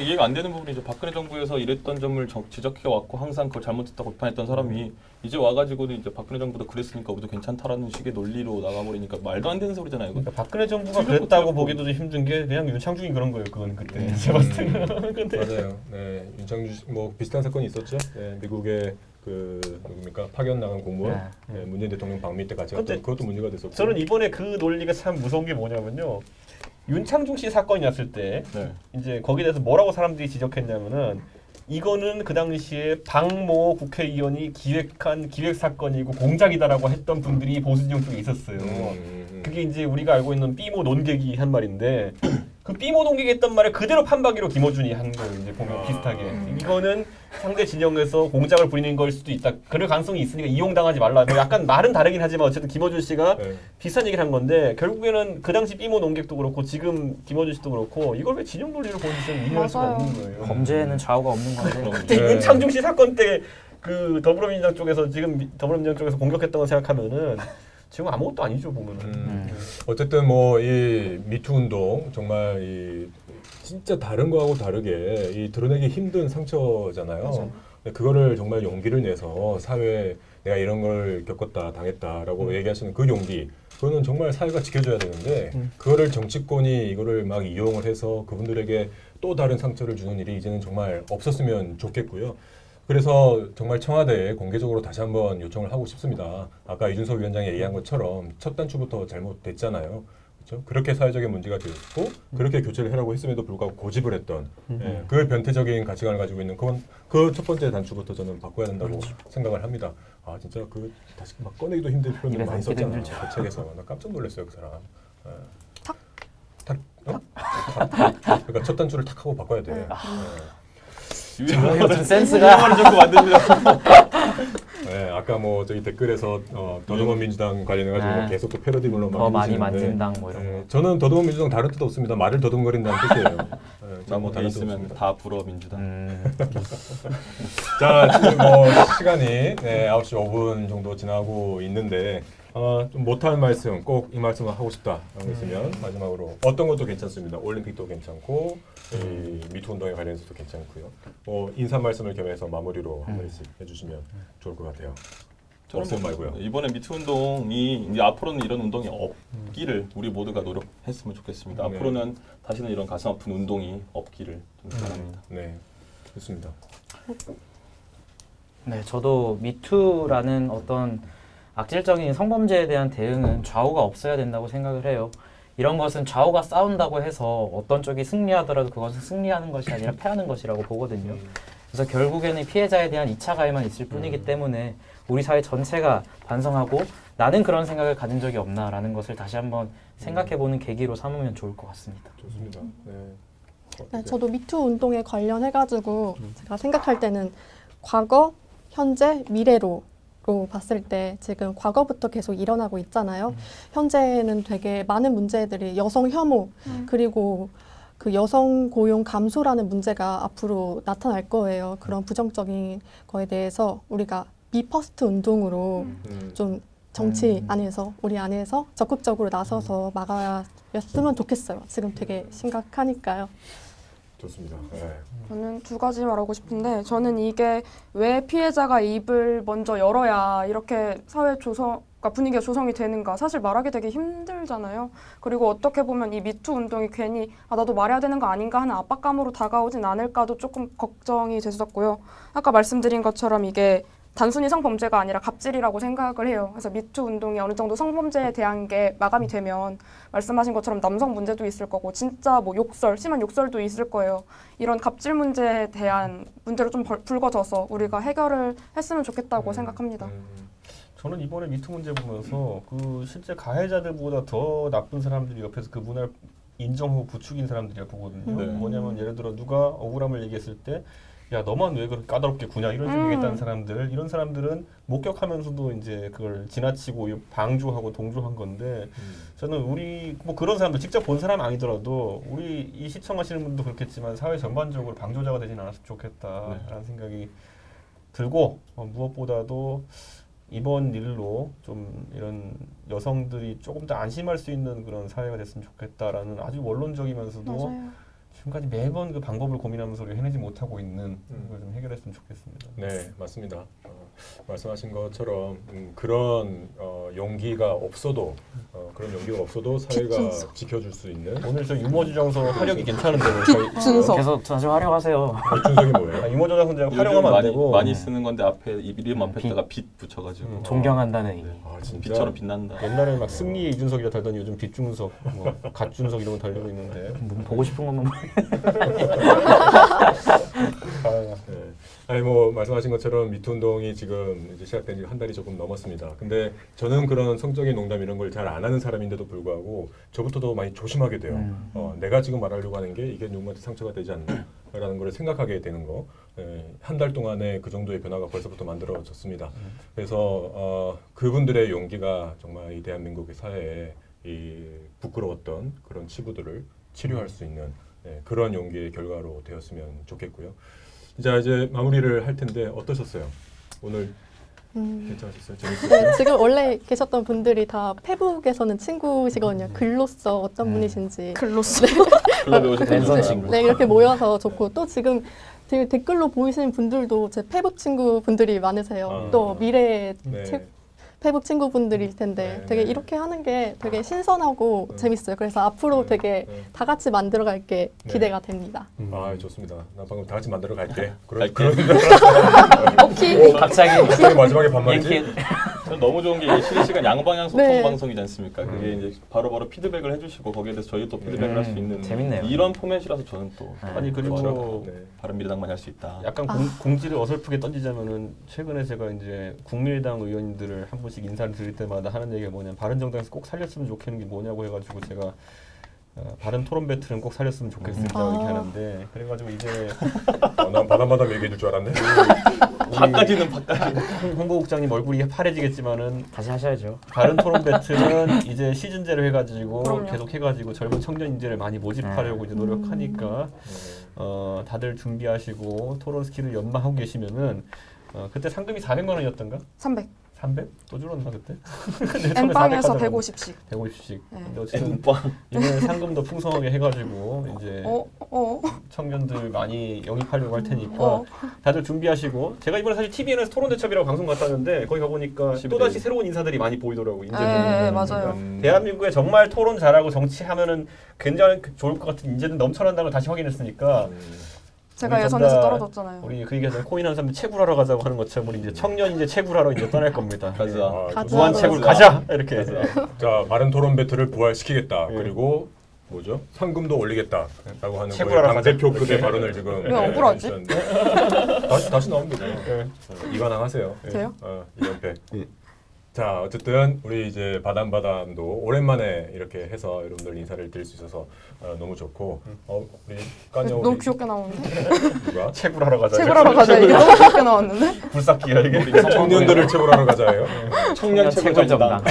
이해가 안 되는 부분이죠. 박근혜 정부에서 이랬던 점을 지적해 왔고 항상 그걸 잘못했다고 비판했던 사람이 이제 와가지고는 이제 박근혜 정부도 그랬으니까 우리도 괜찮다라는 식의 논리로 나가버리니까 말도 안 되는 소리잖아요. 이거.
그러니까 박근혜 정부가 그랬다고 보기도 좀 힘든 게 그냥 윤창중이 그런 거예요. 그건 그때 제가 봤을 때는. 근데
맞아요. 네, 윤창주 뭐 비슷한 사건이 있었죠. 네, 미국의 그 누굽니까 파견 나간 공무원
네.
네, 문재인 대통령 방미 때 같이
근데
갔던 그것도 문제가 됐었고.
저는 이번에 그 논리가 참 무서운 게 뭐냐면요. 윤창중 씨 사건이 났을 때
네.
이제 거기에 대해서 뭐라고 사람들이 지적했냐면은 이거는 그 당시에 박모 국회의원이 기획한 기획 사건이고 공작이다라고 했던 분들이 보수 진영 쪽에 있었어요. 그게 이제 우리가 알고 있는 삐모 논객이 한 말인데 그 삐모 논객이 했던 말을 그대로 판박이로 김어준이 한 거예요. 이제 보면 비슷하게 이거는 상대 진영에서 공작을 부리는 걸 수도 있다. 그럴 가능성이 있으니까 이용당하지 말라. 뭐 약간 말은 다르긴 하지만 어쨌든 김어준 씨가
네.
비슷한 얘기를 한 건데 결국에는 그 당시 삐모 논객도 그렇고 지금 김어준 씨도 그렇고 이걸 왜 진영 논리로 보여주시면 이해할 수가
맞아요.
없는 거예요.
범죄에는 좌우가 없는 건데
그때
네.
윤창중 씨 사건 때 그 더불어민주당 쪽에서 지금 더불어민주당 쪽에서 공격했던 거 생각하면은 지금 아무것도 아니죠 보면은.
어쨌든 뭐 이 미투 운동 정말 이 진짜 다른 거하고 다르게 이 드러내기 힘든 상처잖아요.
맞아요.
근데 그거를 정말 용기를 내서 사회에 내가 이런 걸 겪었다 당했다라고 얘기하시는 그 용기 그거는 정말 사회가 지켜줘야 되는데 그거를 정치권이 이거를 막 이용을 해서 그분들에게 또 다른 상처를 주는 일이 이제는 정말 없었으면 좋겠고요. 그래서 정말 청와대에 공개적으로 다시 한번 요청을 하고 싶습니다. 아까 이준석 위원장이 얘기한 것처럼 첫 단추부터 잘못됐잖아요. 그렇죠? 그렇게 사회적인 문제가 되었고 그렇게 교체를 하라고 했음에도 불구하고 고집을 했던 예, 그 변태적인 가치관을 가지고 있는 그 첫 번째 단추부터 저는 바꿔야 된다고 생각을 합니다. 아 진짜 그 다시 막 꺼내기도 힘든 표현을
입에서
많이
입기도
썼잖아.
힘들죠.
그 책에서 나 깜짝 놀랐어요 그 사람. 예.
탁.
탁. 어? 탁. 그러니까 첫 단추를 탁 하고 바꿔야 돼. 예.
좀 센스가
자꾸 만듭니다.
네, 아까 뭐 저기 댓글에서 더더욱 민주당 관련해가지고
네.
계속 또 패러디물로
더 많이
해주시는데,
만진당 뭐 이런 거.
저는 더더욱 민주당 다른 뜻 없습니다. 말을 더듬거린다는 뜻이에요. 네,
나뭐 다
다른 뜻
있으면
없습니다.
다 불어 민주당.
자, 지금 뭐 시간이 네, 9시 5분 정도 지나고 있는데 좀 못할 말씀 꼭 이 말씀을 하고 싶다 라는 거 있으면 마지막으로 어떤 것도 괜찮습니다. 올림픽도 괜찮고 이 미투 운동에 관련해서도 괜찮고요. 인사 말씀을 겸해서 마무리로 한 말씩 해주시면 좋을 것 같아요. 없음 말고요.
이번에 미투 운동이 이제 앞으로는 이런 운동이 없기를 우리 모두가 노력했으면 좋겠습니다.
네.
앞으로는 다시는 이런 가슴 아픈 운동이 없기를 좀 바랍니다.
네, 좋습니다.
네, 저도 미투라는 어떤 악질적인 성범죄에 대한 대응은 좌우가 없어야 된다고 생각을 해요. 이런 것은 좌우가 싸운다고 해서 어떤 쪽이 승리하더라도 그것은 승리하는 것이 아니라 패하는 것이라고 보거든요. 그래서 결국에는 피해자에 대한 2차 가해만 있을 뿐이기 때문에 우리 사회 전체가 반성하고 나는 그런 생각을 가진 적이 없나라는 것을 다시 한번 생각해보는 계기로 삼으면 좋을 것 같습니다.
좋습니다. 네.
네, 저도 미투 운동에 관련해가지고 제가 생각할 때는 과거, 현재, 미래로 봤을 때 지금 과거부터 계속 일어나고 있잖아요. 현재는 되게 많은 문제들이 여성 혐오 그리고 그 여성 고용 감소라는 문제가 앞으로 나타날 거예요. 그런 부정적인 거에 대해서 우리가 미퍼스트 운동으로 좀 정치 안에서 우리 안에서 적극적으로 나서서 막아였으면 좋겠어요. 지금 되게 심각하니까요.
좋습니다. 네.
저는 두 가지 말하고 싶은데 저는 이게 왜 피해자가 입을 먼저 열어야 이렇게 사회 그러니까 분위기가 조성이 되는가 사실 말하기 되게 힘들잖아요. 그리고 어떻게 보면 이 미투 운동이 괜히 나도 말해야 되는 거 아닌가 하는 압박감으로 다가오진 않을까도 조금 걱정이 됐었고요. 아까 말씀드린 것처럼 이게 단순히 성범죄가 아니라 갑질이라고 생각을 해요. 그래서 미투 운동이 어느 정도 성범죄에 대한 게 마감이 되면 말씀하신 것처럼 남성 문제도 있을 거고 진짜 뭐 심한 욕설도 있을 거예요. 이런 갑질 문제에 대한 문제로 좀 불거져서 우리가 해결을 했으면 좋겠다고 생각합니다.
저는 이번에 미투 문제 보면서 그 실제 가해자들보다 더 나쁜 사람들이 옆에서 그 문화를 인정하고 부추긴 사람들이라 보거든요.
네.
뭐냐면 예를 들어 누가 억울함을 얘기했을 때 야 너만 왜 그렇게 까다롭게 구냐 이런 식으로 얘기했다는 사람들 이런 사람들은 목격하면서도 이제 그걸 지나치고 방조하고 동조한 건데 저는 우리 뭐 그런 사람들 직접 본 사람 아니더라도 우리 이 시청하시는 분도 그렇겠지만 사회 전반적으로 방조자가 되진 않았으면 좋겠다라는 생각이 들고 무엇보다도 이번 일로 좀 이런 여성들이 조금 더 안심할 수 있는 그런 사회가 됐으면 좋겠다라는 아주 원론적이면서도
맞아요.
지금까지 매번 그 방법을 고민하면서 우리가 해내지 못하고 있는 걸 좀 해결했으면 좋겠습니다.
네, 맞습니다. 말씀하신 것처럼 그런 용기가 없어도 그런 용기가 없어도 사회가
빗준석.
지켜줄 수 있는
오늘 저 유머주장서 활약이 괜찮은데 왜 저희
준석.
계속 다시 활용하세요.
준석이 뭐예요?
유머주장서
요즘
활용하면 안
많이,
되고
많이 쓰는 건데 앞에 이름 앞에다가 빛 붙여가지고
존경한다는 의미.
아 진짜
빛처럼 빛난다.
옛날에 막 승리의 이준석이라 달더니 요즘 빗준석, 뭐 갓준석 이런 거 달리고 있는데
뭐 보고 싶은 것만
네. 아니 뭐 말씀하신 것처럼 미투 운동이 지금 이제 시작된 지 한 달이 조금 넘었습니다. 근데 저는 그런 성적인 농담 이런 걸 잘 안 하는 사람인데도 불구하고 저부터도 많이 조심하게 돼요. 내가 지금 말하려고 하는 게 이게 누구한테 상처가 되지 않나라는 걸 생각하게 되는 거. 한 달 동안에 그 정도의 변화가 벌써부터 만들어졌습니다. 그래서 그분들의 용기가 정말 이 대한민국의 사회에 이 부끄러웠던 그런 치부들을 치료할 수 있는 그런 용기의 결과로 되었으면 좋겠고요. 자 이제 마무리를 할 텐데 어떠셨어요? 오늘 괜찮으셨어요? 재밌었어요?
네, 지금 원래 계셨던 분들이 다 페북에서는 친구시거든요. 글로써 어떤 분이신지.
글로스.
그거 배우신
랜선
분들.
친구.
네, 이렇게 모여서 좋고 또 지금 되게 댓글로 보이시는 분들도 제 페북 친구 분들이 많으세요.
아.
또 미래의
네.
페북 친구분들일 텐데
네,
되게
네.
이렇게 하는 게 되게 신선하고 재밌어요. 그래서 앞으로
네,
되게
네.
다 같이 만들어갈 게
네.
기대가 됩니다.
아 좋습니다. 나 방금 다 같이 만들어 갈게.
갈게.
오케이.
갑자기
마지막에 반말이지?
랭킹
저는 너무 좋은 게 실시간 양방향 소통
네.
방송이지 않습니까? 그게 이제 바로바로 피드백을 해주시고 거기에 대해서 저희 또 피드백을 할 수 있는
재밌네요.
이런 포맷이라서 저는 또
네.
아니 그리고
네.
바른미래당만 할 수 있다.
약간 공지를 어설프게 던지자면은 최근에 제가 이제 국민의당 의원님들을 한 번씩 인사를 드릴 때마다 하는 얘기가 뭐냐면 바른정당에서 꼭 살렸으면 좋겠는 게 뭐냐고 해가지고 제가 바른 토론 배틀은 꼭 살렸으면 좋겠습니다 이렇게 하는데 그래가지고 이제
난 바담바담 얘기해 줄 줄 알았네.
바까지는 바까지.
홍보국장님 얼굴이 파래지겠지만은
다시 하셔야죠.
바른 토론 배틀은 이제 시즌제로 해가지고
그럼요.
계속 해가지고 젊은 청년 인재를 많이 모집하려고 이제 노력하니까 다들 준비하시고 토론 스킬을 연마하고 계시면은 그때 상금이 400만 원이었던가?
300.
300? 또 줄었나 그때?
엠빵에서 150씩.
150씩.
네.
근데 어쨌든
엠빵.
이번에 상금도 풍성하게 해가지고 이제
어.
청년들 많이 영입하려고 할 테니까
어.
다들 준비하시고 제가 이번에 사실 TVN에서 토론대첩이라고 방송 갔다 왔는데 거기 가보니까 또다시 새로운 인사들이 많이 보이더라고요. 인재
네,
보이고.
맞아요.
대한민국에 정말 토론 잘하고 정치하면은 굉장히 좋을 것 같은 인재들 넘쳐난다는 걸 다시 확인했으니까
제가
우리
예선에서
전다
떨어졌잖아요.
우리 그 얘기에서 코인 하는 사람들 채굴하러 가자고 하는 것처럼 우리 이제 청년 인재 채굴하러 이제 떠날 겁니다.
가자.
가자.
무한 채굴 가자 이렇게.
자 바른 토론 배틀을 부활시키겠다.
예.
그리고 뭐죠? 상금도 올리겠다라고 하는
채굴하러
거예요. 당
가자.
대표 급의 발언을 지금
왜 억울하지?
해주셨는데. 다시 나오면 되죠. 이관왕하세요.
돼요?
2연패. 자 어쨌든 우리 이제 바담바담도 오랜만에 이렇게 해서 여러분들 인사를 드릴 수 있어서 너무 좋고 우리 까녀
너무 귀엽게 나오는데?
누가
채굴하러 가자.
채굴하러 가자. 이게 너무 귀엽게 나왔는데?
불삭기야 이게.
청년들을 채굴하러 가자예요.
청년 채굴 정당.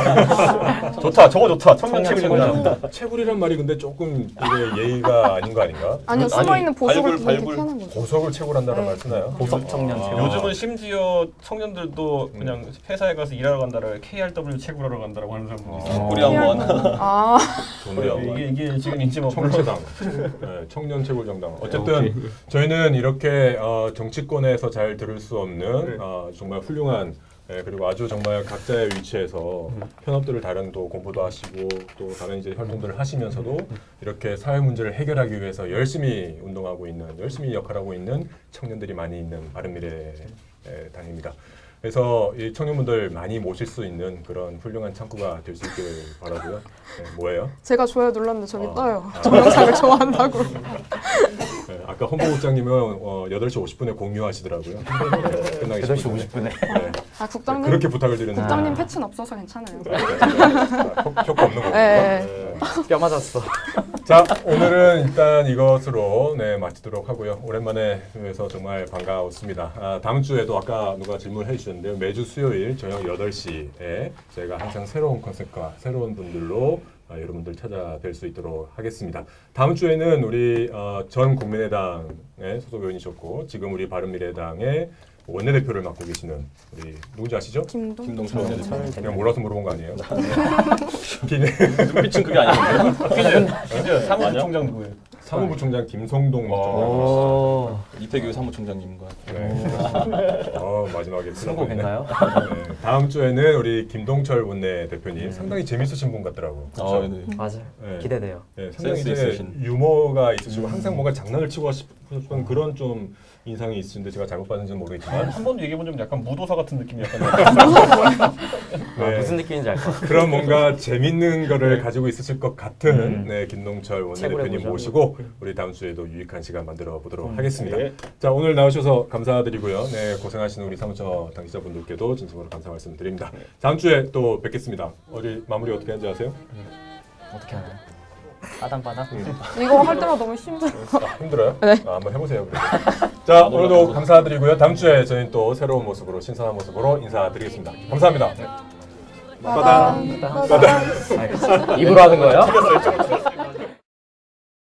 좋다. 저거 좋다. 청년 채굴
채굴
정당.
채굴이란 말이 근데 조금 이게 예의가 아닌 거 아닌가?
아니요, 숨어있는 보석을 좀
발굴.
이렇게 하는 거죠.
보석을 채굴한다는
네.
말 쓰나요?
보석 청년 채굴.
요즘은 심지어 청년들도 그냥 회사에 가서 일하러 간다라 KRW 채굴하러 간다라고 하는 사람들도 있어요.
우리 한번.
아,
좋네요.
이게 지금 인지 뭐
청체당, 청년 채굴 정당. 어쨌든 저희는 이렇게 정치권에서 잘 들을 수 없는 정말 훌륭한 그리고 아주 정말 각자의 위치에서 현업들을 다른 또 공부도 하시고 또 다른 이제 활동들을 하시면서도 이렇게 사회 문제를 해결하기 위해서 열심히 운동하고 있는 열심히 역할하고 있는 청년들이 많이 있는 바른미래당입니다. 그래서 이 청년분들 많이 모실 수 있는 그런 훌륭한 창구가 될 수 있길 바라고요. 뭐예요?
제가 좋아요 눌렀는데 저기 떠요. 동영상을 좋아한다고.
아까 홍보국장님은 8시 50분에 공유하시더라고요. 끝나기
8시 50분에.
네.
아, 국장님?
그렇게 부탁을 드렸는데
국장님 패치는 없어서 괜찮아요.
효과 없는 거고.
네.
뼈 맞았어.
자, 오늘은 일단 이것으로 마치도록 하고요. 오랜만에 뵈서 정말 반가웠습니다. 다음 주에도 아까 누가 질문을 해주셨는데요. 매주 수요일 저녁 8시에 저희가 항상 새로운 컨셉과 새로운 분들로 여러분들 찾아뵐 수 있도록 하겠습니다. 다음 주에는 우리 전 국민의당의 소속 의원이셨고 지금 우리 바른미래당의 원내대표를 맡고 계시는 우리 누군지 아시죠?
김동철.
그냥 몰라서 물어본 거 아니에요?
눈빛은 그게 아닌데.
사무국 총장 누구예요?
사무부총장 김성동
오.
이태규 사무총장님과
마지막에
스무고개인가요?
네, 다음 주에는 우리 김동철 원내대표님 상당히 재밌으신 분 같더라고. 그렇죠?
네.
맞아요.
네.
기대돼요.
네, 상당히
센스
이제
있으신.
유머가 있으시고 항상 뭔가 장난을 치고 싶은 그런 좀 인상이 있으신데 제가 잘못 봤는지는 모르겠지만
한 번도 얘기해 본 적은 약간 무도사 같은 느낌이 약간
네,
무슨 느낌인지 알 것 같아요.
그런 뭔가 재밌는 거를 가지고 있으실 것 같은 네, 김동철 원내대표님
최고의
모시고 우리 다음 주에도 유익한 시간 만들어 보도록 하겠습니다.
네.
자, 오늘 나오셔서 감사드리고요. 네, 고생하시는 우리 사무처 당직자분들께도 진심으로 감사 말씀드립니다. 다음 주에 또 뵙겠습니다. 어디 마무리 어떻게 하는지 아세요?
어떻게 하나요? 빠담빠담?
이거 할 때마다 너무 힘들어.
힘들어요?
네.
한번 해보세요. 그래도. 자, 오늘도 감사드리고요. 다음 주에 저희는 또 새로운 모습으로 신선한 모습으로 인사드리겠습니다. 감사합니다.
빠밤.
입으로 하는 거예요?